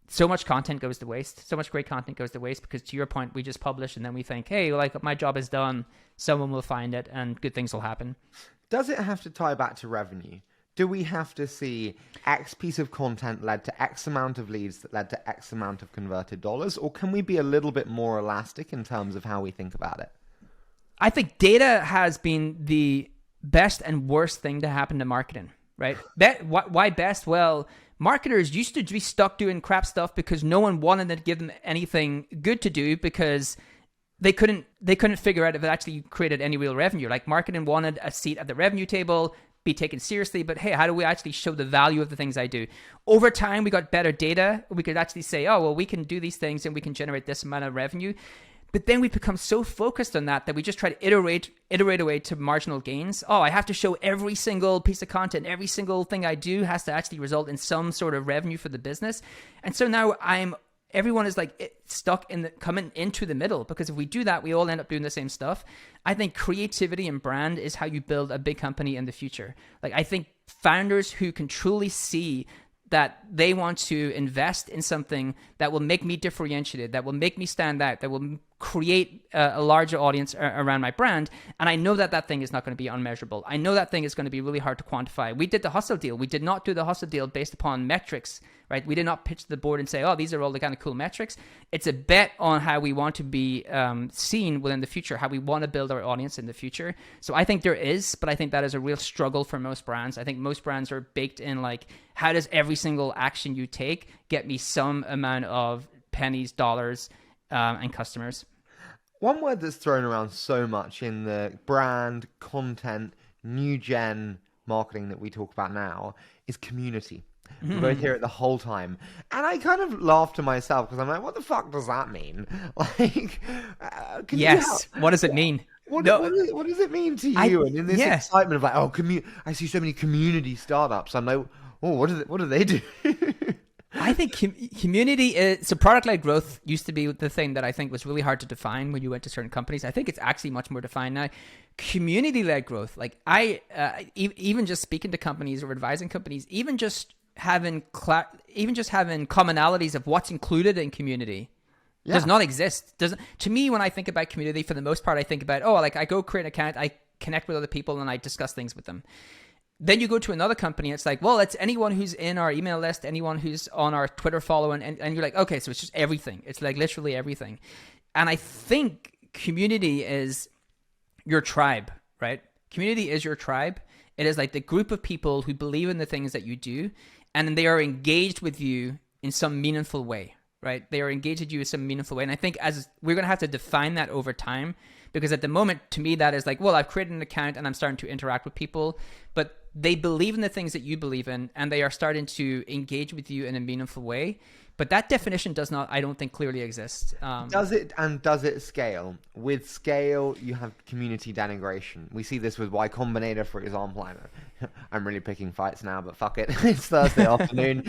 C: so much content goes to waste. So much great content goes to waste because, to your point, we just publish and then we think, hey, like my job is done. Someone will find it and good things will happen.
B: Does it have to tie back to revenue? Do we have to see X piece of content led to X amount of leads that led to X amount of converted dollars? Or can we be a little bit more elastic in terms of how we think about it?
C: I think data has been the best and worst thing to happen to marketing, right? Why best? Well, marketers used to be stuck doing crap stuff because no one wanted to give them anything good to do because they couldn't figure out if it actually created any real revenue. Like marketing wanted a seat at the revenue table, be taken seriously, but hey, how do we actually show the value of the things I do? Over time, we got better data. We could actually say, oh, well, we can do these things and we can generate this amount of revenue. But then we become so focused on that we just try to iterate away to marginal gains. Oh, I have to show every single piece of content, every single thing I do has to actually result in some sort of revenue for the business. And so now everyone is like stuck coming into the middle, because if we do that, we all end up doing the same stuff. I think creativity and brand is how you build a big company in the future. Like I think founders who can truly see that they want to invest in something that will make me differentiated, that will make me stand out, that will create a larger audience around my brand. And I know that thing is not going to be unmeasurable. I know that thing is going to be really hard to quantify. We did the hustle deal. We did not do the hustle deal based upon metrics, right? We did not pitch the board and say, oh, these are all the kind of cool metrics. It's a bet on how we want to be seen within the future, how we want to build our audience in the future. So I think there is, but I think that is a real struggle for most brands. I think most brands are baked in like, how does every single action you take get me some amount of pennies, dollars, and customers?
B: One word that's thrown around so much in the brand, content, new gen marketing that we talk about now is community. We both hear it the whole time. And I kind of laugh to myself because I'm like, what the fuck does that mean? Like,
C: yes. What does it mean?
B: What does it mean to you? And in this excitement of like, oh, I see so many community startups. I'm like, oh, what do they do?
C: I think community is, so product-led growth used to be the thing that I think was really hard to define when you went to certain companies. I think it's actually much more defined now. Community-led growth, like even just speaking to companies or advising companies, even just having commonalities of what's included in community does not exist. To me, when I think about community, for the most part, I think about, like I go create an account, I connect with other people and I discuss things with them. Then you go to another company, it's like, well, it's anyone who's in our email list, anyone who's on our Twitter following, and you're like, okay, so it's just everything. It's like literally everything. And I think community is your tribe, right? Community is your tribe. It is like the group of people who believe in the things that you do, and then they are engaged with you in some meaningful way, right? They are engaged with you in some meaningful way. And I think as we're going to have to define that over time, because at the moment, to me, that is like, well, I've created an account and I'm starting to interact with people, but they believe in the things that you believe in, and they are starting to engage with you in a meaningful way. But that definition does not, I don't think, clearly exist.
B: Does it scale? With scale, you have community denigration. We see this with Y Combinator, for example. I'm really picking fights now, but fuck it. It's Thursday afternoon.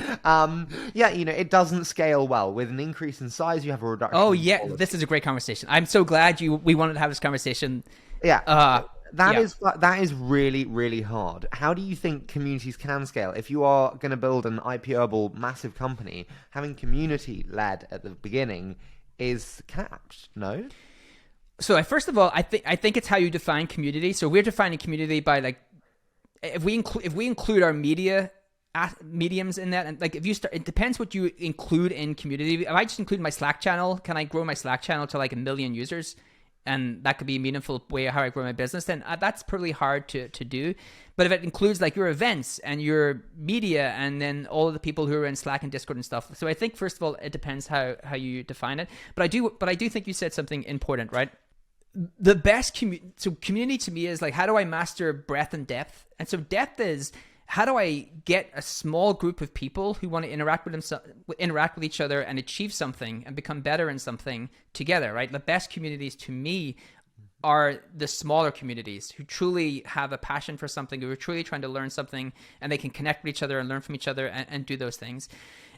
B: Yeah, it doesn't scale well. With an increase in size, you have a reduction.
C: Oh, yeah. This is a great conversation. I'm so glad we wanted to have this conversation.
B: Yeah. That is really, really hard. How do you think communities can scale? If you are going to build an IPO-able massive company, having community-led at the beginning is capped, no?
C: So first of all, I think it's how you define community. So we're defining community by like, if we include our mediums in that, and like if you start, it depends what you include in community. If I just include my Slack channel, can I grow my Slack channel to like 1 million users? And that could be a meaningful way of how I grow my business, then that's pretty hard to do. But if it includes like your events and your media and then all of the people who are in Slack and Discord and stuff. So I think, first of all, it depends how you define it. But I do think you said something important, right? The best community to me is like, how do I master breadth and depth? And so depth is, how do I get a small group of people who want to interact with each other and achieve something and become better in something together, right? The best communities to me are the smaller communities who truly have a passion for something, who are truly trying to learn something, and they can connect with each other and learn from each other and do those things.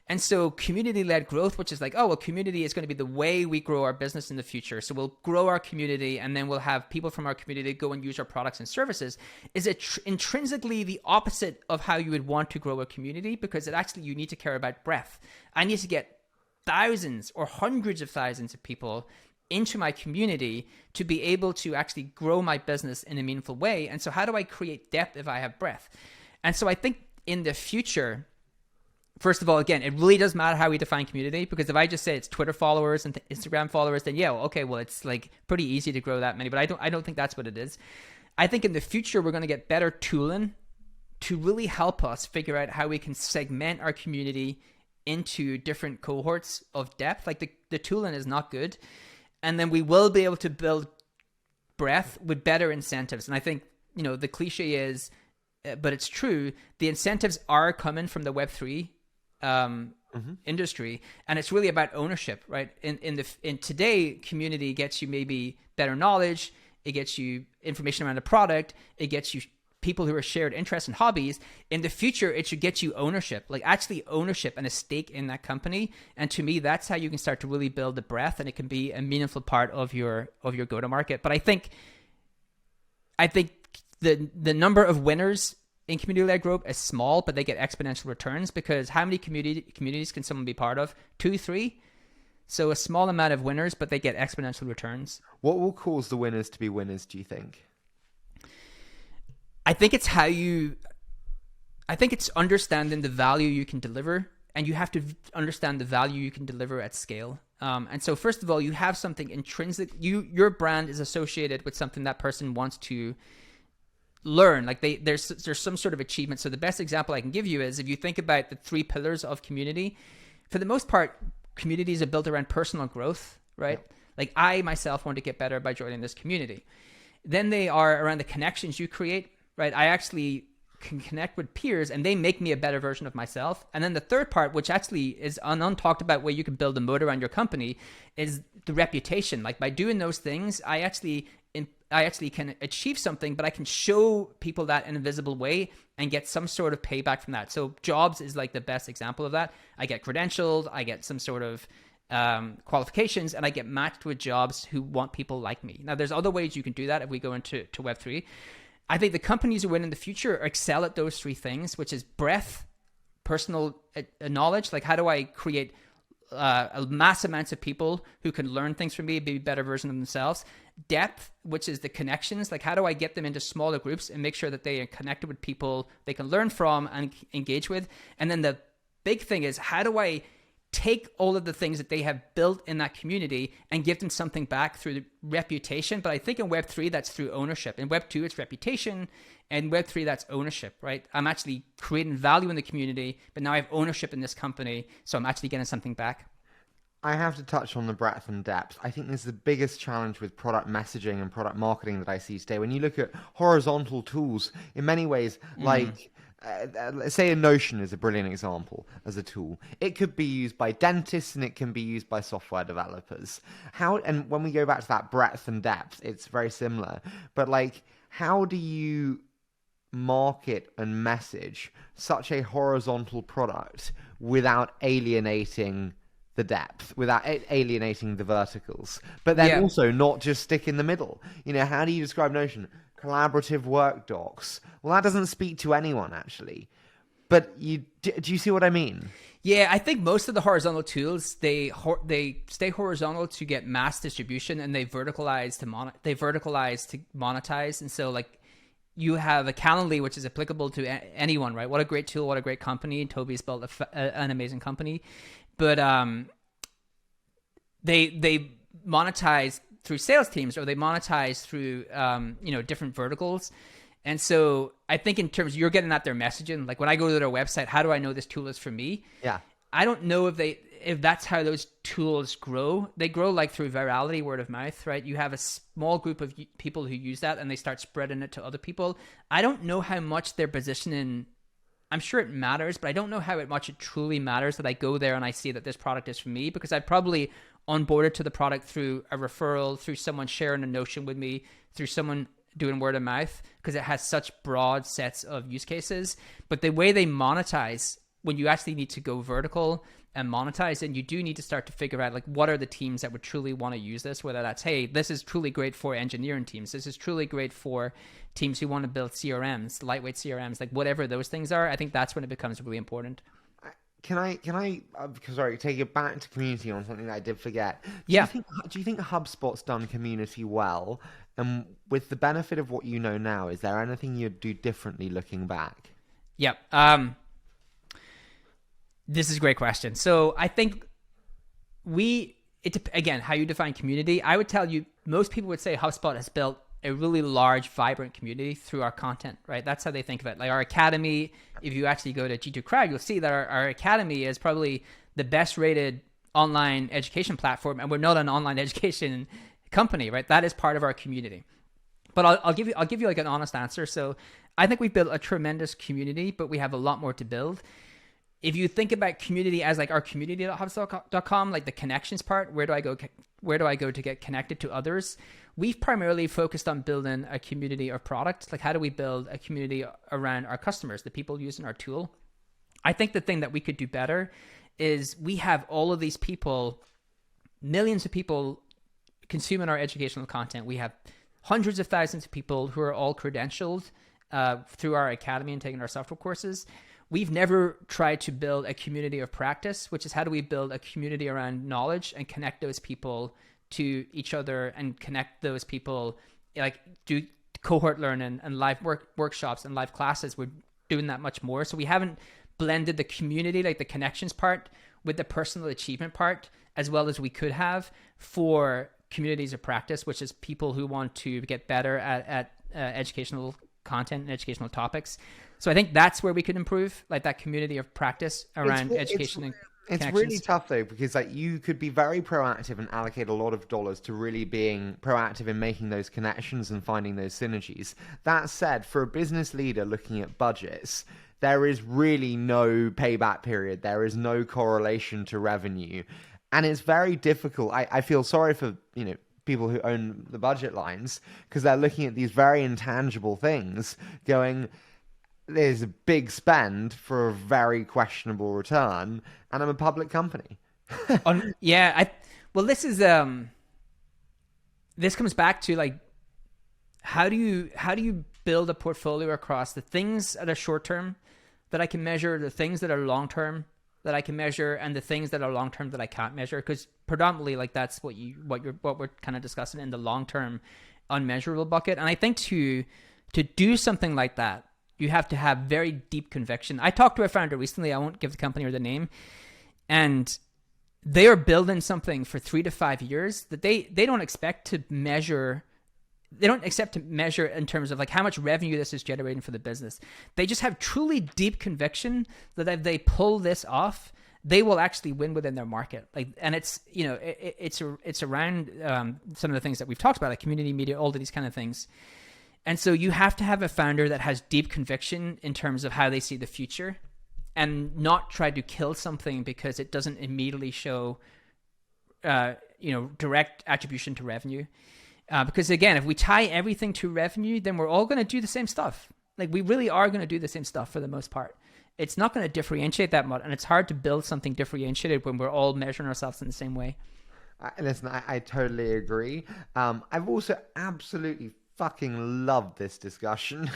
C: And so community-led growth, which is like, oh, well, community is going to be the way we grow our business in the future. So we'll grow our community and then we'll have people from our community go and use our products and services, is intrinsically the opposite of how you would want to grow a community, because you need to care about breadth. I need to get thousands or hundreds of thousands of people into my community to be able to actually grow my business in a meaningful way. And so how do I create depth if I have breadth? And so I think in the future, first of all, again, it really does matter how we define community, because if I just say it's Twitter followers and Instagram followers, then it's like pretty easy to grow that many, but I don't think that's what it is. I think in the future, we're going to get better tooling to really help us figure out how we can segment our community into different cohorts of depth. Like the tooling is not good. And then we will be able to build breadth with better incentives. And I think, the cliche is, but it's true, the incentives are coming from the Web3 industry, and it's really about ownership, right? In today, community gets you maybe better knowledge, it gets you information around the product, it gets you people who are shared interests and hobbies. In the future, it should get you ownership, like actually ownership and a stake in that company. And to me, that's how you can start to really build the breadth, and it can be a meaningful part of your go-to-market. But I think the number of winners in community-led growth is small, but they get exponential returns, because how many communities can someone be part of? 2, 3? So a small amount of winners, but they get exponential returns.
B: What will cause the winners to be winners, do you think?
C: I think it's understanding the value you can deliver, and you have to understand the value you can deliver at scale. And so first of all, you have something intrinsic. Your brand is associated with something that person wants to learn. Like there's some sort of achievement. So the best example I can give you is, if you think about the 3 pillars of community, for the most part, communities are built around personal growth, right? Yeah. Like I myself want to get better by joining this community. Then they are around the connections you create, right? I actually can connect with peers and they make me a better version of myself. And then the third part, which actually is an untalked about way you can build a moat around your company, is the reputation. Like by doing those things, I actually can achieve something, but I can show people that in a visible way and get some sort of payback from that. So jobs is like the best example of that. I get credentialed, I get some sort of qualifications, and I get matched with jobs who want people like me. Now, there's other ways you can do that if we go into Web3. I think the companies who win in the future excel at those 3 things, which is breadth, personal knowledge. Like how do I create a mass amounts of people who can learn things from me, be a better version of themselves. Depth, which is the connections. Like how do I get them into smaller groups and make sure that they are connected with people they can learn from and engage with. And then the big thing is, how do I take all of the things that they have built in that community and give them something back through the reputation? But I think in Web3, that's through ownership. In Web2, it's reputation. And Web3, that's ownership, right? I'm actually creating value in the community, but now I have ownership in this company, so I'm actually getting something back.
B: I have to touch on the breadth and depth. I think this is the biggest challenge with product messaging and product marketing that I see today. When you look at horizontal tools, in many ways, like say a Notion is a brilliant example as a tool. It could be used by dentists and it can be used by software developers. And when we go back to that breadth and depth, it's very similar. But like, how do you market and message such a horizontal product without alienating the depth, without alienating the verticals, but then also not just stick in the middle? You know, how do you describe Notion? Collaborative work docs. Well, that doesn't speak to anyone actually. But do you see what I mean?
C: Yeah, I think most of the horizontal tools, they stay horizontal to get mass distribution, and they verticalize to monetize. And so like, you have a Calendly, which is applicable to anyone, right? What a great tool, what a great company. Toby's built an amazing company. But they monetize through sales teams, or they monetize through different verticals. And so I think in terms, you're getting at their messaging. Like when I go to their website, how do I know this tool is for me?
B: Yeah.
C: I don't know if that's how those tools grow. They grow like through virality, word of mouth, right? You have a small group of people who use that and they start spreading it to other people. I don't know how much their positioning, I'm sure it matters, but I don't know how much it truly matters that I go there and I see that this product is for me, because I probably onboarded to the product through a referral, through someone sharing a Notion with me, through someone doing word of mouth, because it has such broad sets of use cases. But the way they monetize, when you actually need to go vertical and monetize, and you do need to start to figure out like, what are the teams that would truly want to use this, whether that's, hey, this is truly great for engineering teams, this is truly great for teams who want to build CRMs, lightweight CRMs, like whatever those things are. I think that's when it becomes really important.
B: Can I take it back to community on something that I did forget? Do you think HubSpot's done community well? And with the benefit of what you know now, is there anything you'd do differently looking back?
C: Yeah. This is a great question. So I think again, how you define community, I would tell you, most people would say HubSpot has built a really large, vibrant community through our content, right? That's how they think of it. Like our academy, if you actually go to G2 Crowd, you'll see that our academy is probably the best rated online education platform, and we're not an online education company, right? That is part of our community. But I'll give you like an honest answer. So I think we've built a tremendous community, but we have a lot more to build. If you think about community as like our community.hubspot.com, like the connections part, where do I go to get connected to others? We've primarily focused on building a community of product. Like, how do we build a community around our customers, the people using our tool? I think the thing that we could do better is we have all of these people, millions of people consuming our educational content. We have hundreds of thousands of people who are all credentialed through our academy and taking our software courses. We've never tried to build a community of practice, which is how do we build a community around knowledge and connect those people to each other, and connect those people, like do cohort learning and live workshops and live classes. We're doing that much more. So we haven't blended the community, like the connections part, with the personal achievement part as well as we could have for communities of practice, which is people who want to get better at educational content and educational topics. So I think that's where we could improve, like that community of practice around education.
B: It's really tough though, because like you could be very proactive and allocate a lot of dollars to really being proactive in making those connections and finding those synergies. That said, for a business leader looking at budgets, there is really no payback period. There is no correlation to revenue. And it's very difficult. I feel sorry for, people who own the budget lines, because they're looking at these very intangible things going, there's a big spend for a very questionable return, and I'm a public company.
C: This is this comes back to like, how do you build a portfolio across the things that are short term that I can measure, the things that are long term that I can measure, and the things that are long term that I can't measure? Because predominantly, like that's what we're kind of discussing in the long term unmeasurable bucket. And I think to do something like that, you have to have very deep conviction. I talked to a founder recently, I won't give the company or the name, and they are building something for 3 to 5 years that they don't expect to measure. They don't accept to measure in terms of like how much revenue this is generating for the business. They just have truly deep conviction that if they pull this off, they will actually win within their market. Like, and it's, you know, it's around some of the things that we've talked about, like community media, all of these kind of things. And so you have to have a founder that has deep conviction in terms of how they see the future, and not try to kill something because it doesn't immediately show, direct attribution to revenue. Because again, if we tie everything to revenue, then we're all going to do the same stuff. Like, we really are going to do the same stuff for the most part. It's not going to differentiate that much, and it's hard to build something differentiated when we're all measuring ourselves in the same way.
B: Listen, I totally agree. I've also absolutely fucking loved this discussion.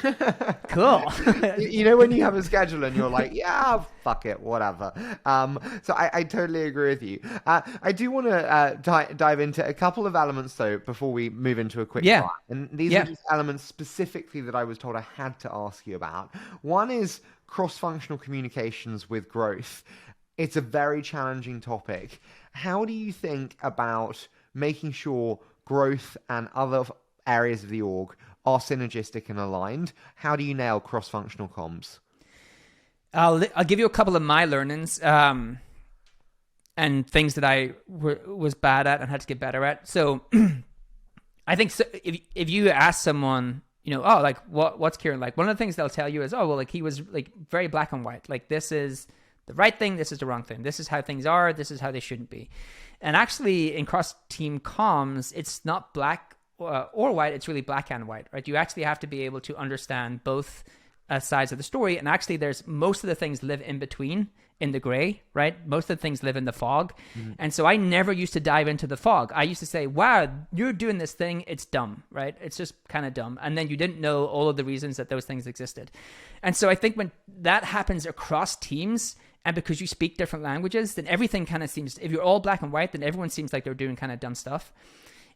C: Cool.
B: You know, when you have a schedule and you're like, yeah, fuck it, whatever. So I totally agree with you. I do want to dive into a couple of elements though before we move into a quick fire. And these are just elements specifically that I was told I had to ask you about. One is cross-functional communications with growth. It's a very challenging topic. How do you think about making sure growth and other areas of the org are synergistic and aligned? How do you nail cross-functional comms?
C: I'll give you a couple of my learnings and things that I was bad at and had to get better at. So I think if you ask someone, you know, oh, like what's Kieran like? One of the things they'll tell you is, oh, well, like he was like very black and white. Like, this is the right thing, this is the wrong thing. This is how things are, this is how they shouldn't be. And actually in cross-team comms, it's not black or white, it's really black and white, right? You actually have to be able to understand both sides of the story. And actually there's most of the things live in between, in the gray, right? Most of the things live in the fog. Mm-hmm. And so I never used to dive into the fog. I used to say, wow, you're doing this thing, it's dumb, right? It's just kind of dumb. And then you didn't know all of the reasons that those things existed. And so I think when that happens across teams, and because you speak different languages, then everything kind of seems, if you're all black and white, then everyone seems like they're doing kind of dumb stuff.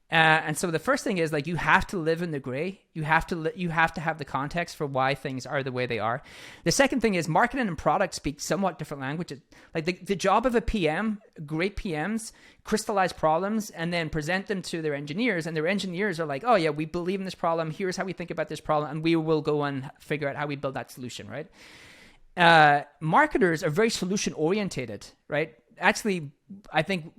C: And so the first thing is, like, you have to live in the gray. You have to have the context for why things are the way they are. The second thing is marketing and product speak somewhat different languages. Like the job of a PM, great PMs, crystallize problems and then present them to their engineers. And their engineers are like, oh yeah, we believe in this problem. Here's how we think about this problem. And we will go and figure out how we build that solution, right? Marketers are very solution orientated, right? Actually, I think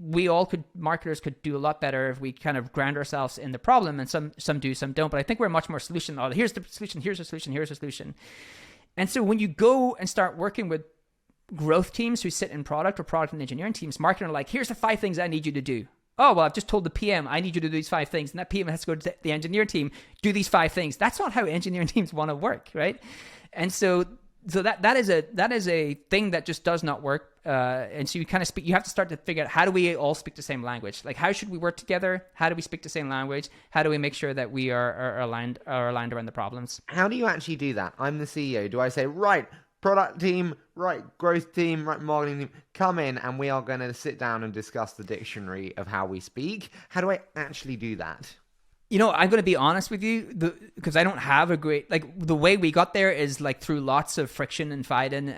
C: marketers could do a lot better if we kind of ground ourselves in the problem, and some do, some don't. But I think we're much more solution. Oh, here's the solution, here's a solution, here's a solution. And so when you go and start working with growth teams who sit in product or product and engineering teams, marketing are like, here's the 5 things I need you to do. Oh, well, I've just told the PM I need you to do these 5 things, and that PM has to go to the engineer team, do these 5 things. That's not how engineering teams want to work, right? And so that is a thing that just does not work. And so you have to start to figure out, how do we all speak the same language? Like, how should we work together? How do we speak the same language? How do we make sure that we are aligned around the problems?
B: How do you actually do that? I'm the CEO. Do I say, right, product team, right, growth team, right, marketing team, come in and we are going to sit down and discuss the dictionary of how we speak? How do I actually do that?
C: You know, I'm going to be honest with you, because I don't have a great, like, the way we got there is like through lots of friction and fighting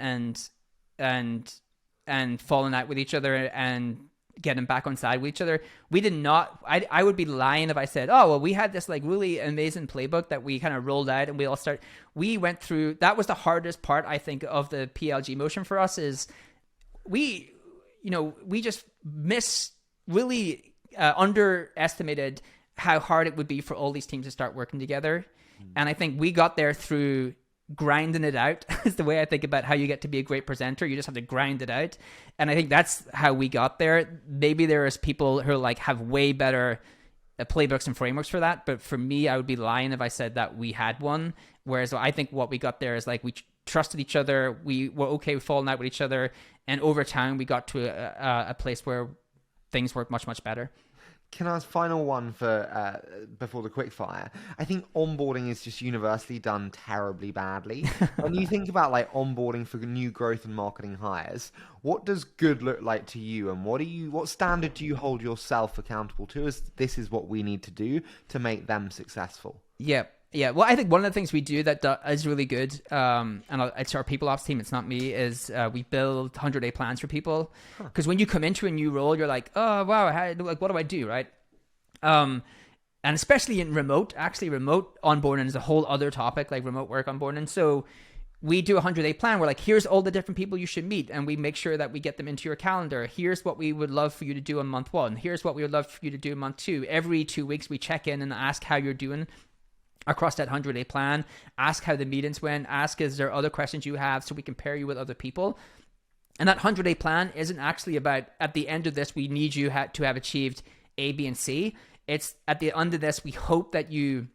C: and falling out with each other and getting back on side with each other. We did not, I would be lying if I said, oh, well, we had this like really amazing playbook that we kind of rolled out and we went through, that was the hardest part, I think, of the PLG motion for us, is we just really underestimated how hard it would be for all these teams to start working together. And I think we got there through grinding it out is the way I think about how you get to be a great presenter. You just have to grind it out. And I think that's how we got there. Maybe there is people who like have way better playbooks and frameworks for that. But for me, I would be lying if I said that we had one. Whereas I think what we got there is like, we trusted each other. We were okay with falling out with each other. And over time, we got to a place where things worked much, much better.
B: Can I ask final one for before the quickfire? I think onboarding is just universally done terribly badly. When you think about like onboarding for new growth and marketing hires, what does good look like to you, and what standard do you hold yourself accountable to as this is what we need to do to make them successful? Yeah. Well, I think one of the things we do that is really good, and it's our people ops team, it's not me, is we build 100-day plans for people. Because when you come into a new role, you're like, oh, wow, what do I do, right? And especially in remote onboarding is a whole other topic, like remote work onboarding. So
C: we do a 100-day plan. We're like, here's all the different people you should meet, and we make sure that we get them into your calendar. Here's what we would love for you to do in month 1. Here's what we would love for you to do in month 2. Every 2 weeks, we check in and ask how you're doing across that 100-day plan. Ask how the meetings went. Ask, is there other questions you have, so we can pair you with other people. And that 100-day plan isn't actually about, at the end of this, we need you to have achieved A, B, and C. It's at the end of this, we hope that you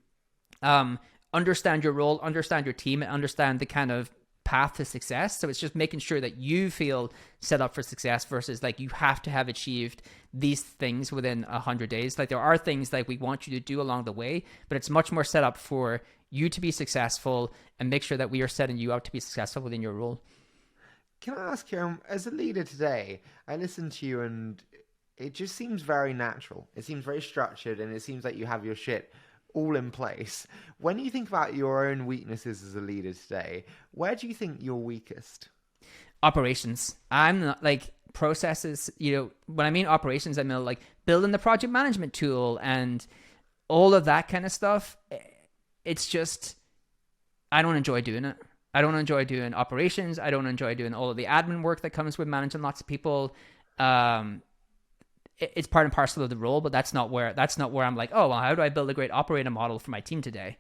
C: understand your role, understand your team, and understand the kind of path to success. So it's just making sure that you feel set up for success versus like you have to have achieved these things within 100 days. Like there are things like we want you to do along the way, but it's much more set up for you to be successful and make sure that we are setting you up to be successful within your role.
B: Can I ask you, as a leader today, I listened to you and it just seems very natural. It seems very structured, and it seems like you have your shit all in place. When you think about your own weaknesses as a leader today, where do you think you're weakest?
C: Operations. I'm not like processes, when I mean operations, I mean like building the project management tool and all of that kind of stuff. It's just, I don't enjoy doing it. I don't enjoy doing operations. I don't enjoy doing all of the admin work that comes with managing lots of people. It's part and parcel of the role, but that's not where I'm like, oh, well, how do I build a great operating model for my team today?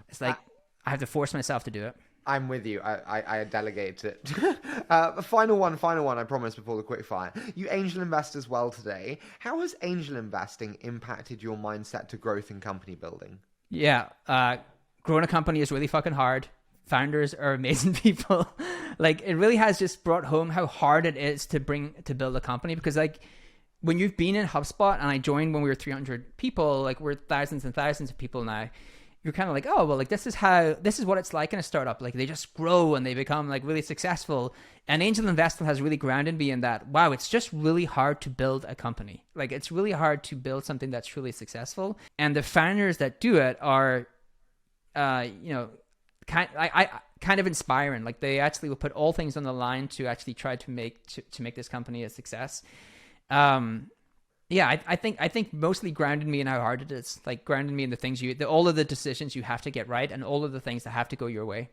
C: It's like I have to force myself to do it.
B: I'm with you. I delegated it. Final one, I promise, before the quick fire. You angel invest as well today. How has angel investing impacted your mindset to growth and company building?
C: Yeah. Growing a company is really fucking hard. Founders are amazing people. Like it really has just brought home how hard it is to build a company, because like when you've been in HubSpot, and I joined when we were 300 people, like we're thousands and thousands of people now, you're kind of like, oh, well, like this is what it's like in a startup. Like they just grow and they become like really successful. And angel investing has really grounded me in that, wow, it's just really hard to build a company. Like it's really hard to build something that's truly successful. And the founders that do it are, kind of inspiring. Like they actually will put all things on the line to actually try to make this company a success. I think mostly grounded me in how hard it is, like grounded me in the things all of the decisions you have to get right and all of the things that have to go your way.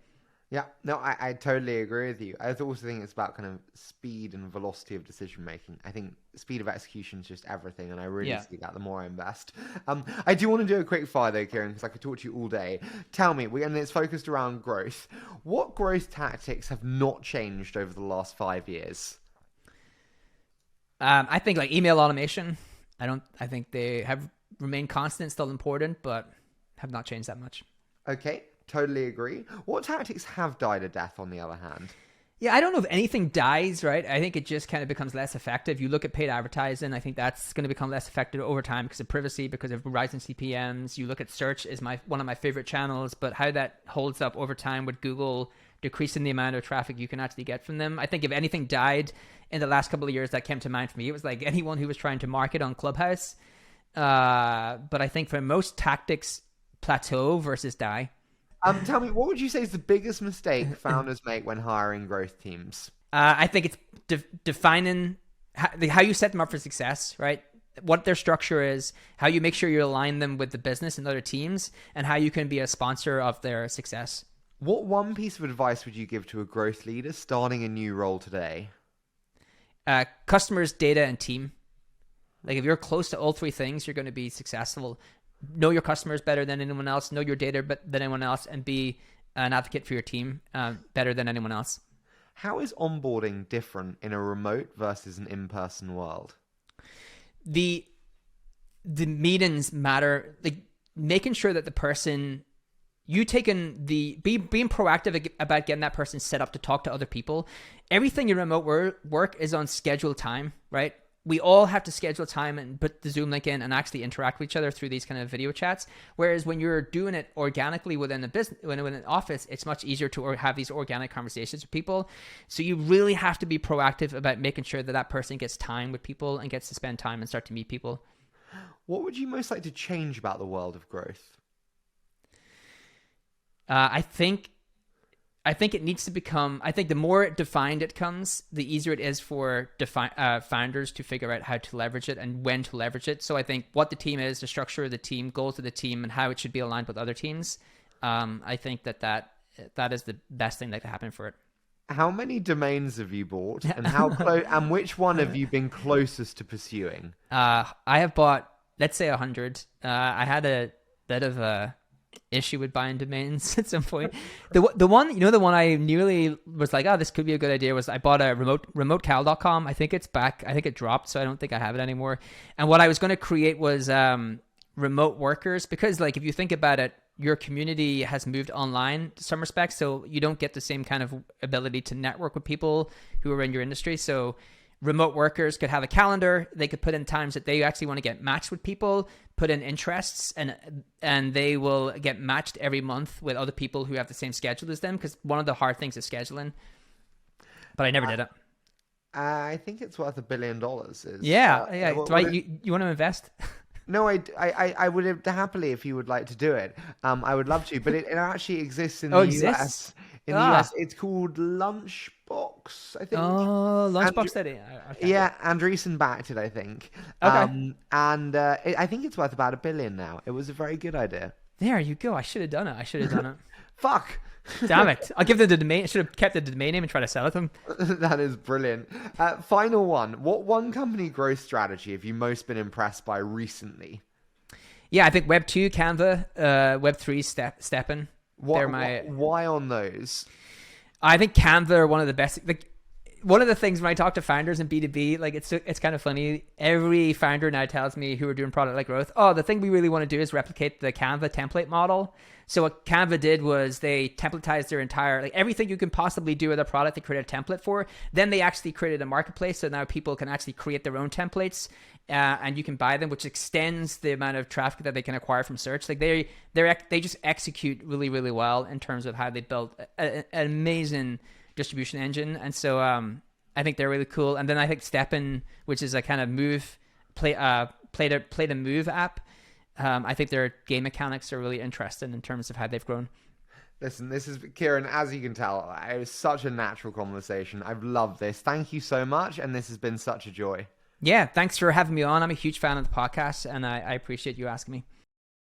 B: Yeah, no, I totally agree with you. I also think it's about kind of speed and velocity of decision making. I think speed of execution is just everything, and I really see that the more I invest. I do want to do a quick fire though, Kieran, because I could talk to you all day. Tell me, and it's focused around growth. What growth tactics have not changed over the last 5 years?
C: I think like email automation. I think they have remained constant, still important, but have not changed that much.
B: Okay, totally agree. What tactics have died a death on the other hand?
C: Yeah, I don't know if anything dies, right? I think it just kind of becomes less effective. You look at paid advertising, I think that's going to become less effective over time because of privacy, because of rising CPMs. You look at search is one of my favorite channels, but how that holds up over time with Google decreasing the amount of traffic you can actually get from them. I think if anything died in the last couple of years that came to mind for me, it was like anyone who was trying to market on Clubhouse. But I think for most tactics, plateau versus die.
B: Tell me, what would you say is the biggest mistake founders make when hiring growth teams?
C: I think it's defining how you set them up for success, right? What their structure is, how you make sure you align them with the business and other teams, and how you can be a sponsor of their success.
B: What one piece of advice would you give to a growth leader starting a new role today?
C: Customers, data, and team. Like if you're close to all three things, you're going to be successful. Know your customers better than anyone else, know your data better than anyone else, and be an advocate for your team better than anyone else.
B: How is onboarding different in a remote versus an in-person world?
C: The meetings matter, like making sure that the person, being proactive about getting that person set up to talk to other people. Everything in remote work is on scheduled time, right? We all have to schedule time and put the Zoom link in and actually interact with each other through these kind of video chats. Whereas when you're doing it organically within a business, within an office, it's much easier to have these organic conversations with people. So you really have to be proactive about making sure that person gets time with people and gets to spend time and start to meet people.
B: What would you most like to change about the world of growth?
C: I think it needs to become, I think the more defined it comes, the easier it is for founders to figure out how to leverage it and when to leverage it. So I think what the team is, the structure of the team, goals of the team, and how it should be aligned with other teams. I think that that is the best thing that could happen for it.
B: How many domains have you bought, and how close? And which one have you been closest to pursuing?
C: I have bought, let's say, 100. I had a bit of a issue with buying domains at some point. The one, the one I nearly was like, oh, this could be a good idea, was I bought a remotecal.com. I think it's back. I think it dropped, so I don't think I have it anymore. And what I was going to create was remote workers, because like if you think about it, your community has moved online to some respects, so you don't get the same kind of ability to network with people who are in your industry. So remote workers could have a calendar. They could put in times that they actually want to get matched with people, put in interests, and they will get matched every month with other people who have the same schedule as them, because one of the hard things is scheduling. But I never did it.
B: I think it's worth $1 billion.
C: Yeah. You want to invest?
B: No, I would have happily, if you would like to do it. I would love to, but it actually exists in the US. In the US, it's called Lunchbox, I think.
C: Oh, Lunchbox Study. Okay.
B: Yeah, Andreessen backed it, I think.
C: Okay.
B: I think it's worth about $1 billion now. It was a very good idea.
C: There you go. I should have done it.
B: Fuck.
C: Damn it. I'll give them the domain. I should have kept the domain name and try to sell it to them.
B: That is brilliant. Final one. What one company growth strategy have you most been impressed by recently?
C: Yeah, I think Web 2, Canva, Web 3, Steppen.
B: Why on those?
C: I think Canva are one of the best. Like, one of the things when I talk to founders in B2B, like it's kind of funny. Every founder now tells me who are doing product-led growth, oh, the thing we really want to do is replicate the Canva template model. So what Canva did was they templatized their entire, like everything you can possibly do with a product, they created a template for. Then they actually created a marketplace, so now people can actually create their own templates, and you can buy them, which extends the amount of traffic that they can acquire from search. Like they just execute really, really well in terms of how they built an amazing distribution engine. And so I think they're really cool. And then I think Steppen, which is a kind of play to move app. I think their game mechanics are really interesting in terms of how they've grown.
B: Listen, this is Kieran. As you can tell, it was such a natural conversation. I've loved this. Thank you so much, and this has been such a joy.
C: Yeah, thanks for having me on. I'm a huge fan of the podcast, and I appreciate you asking me.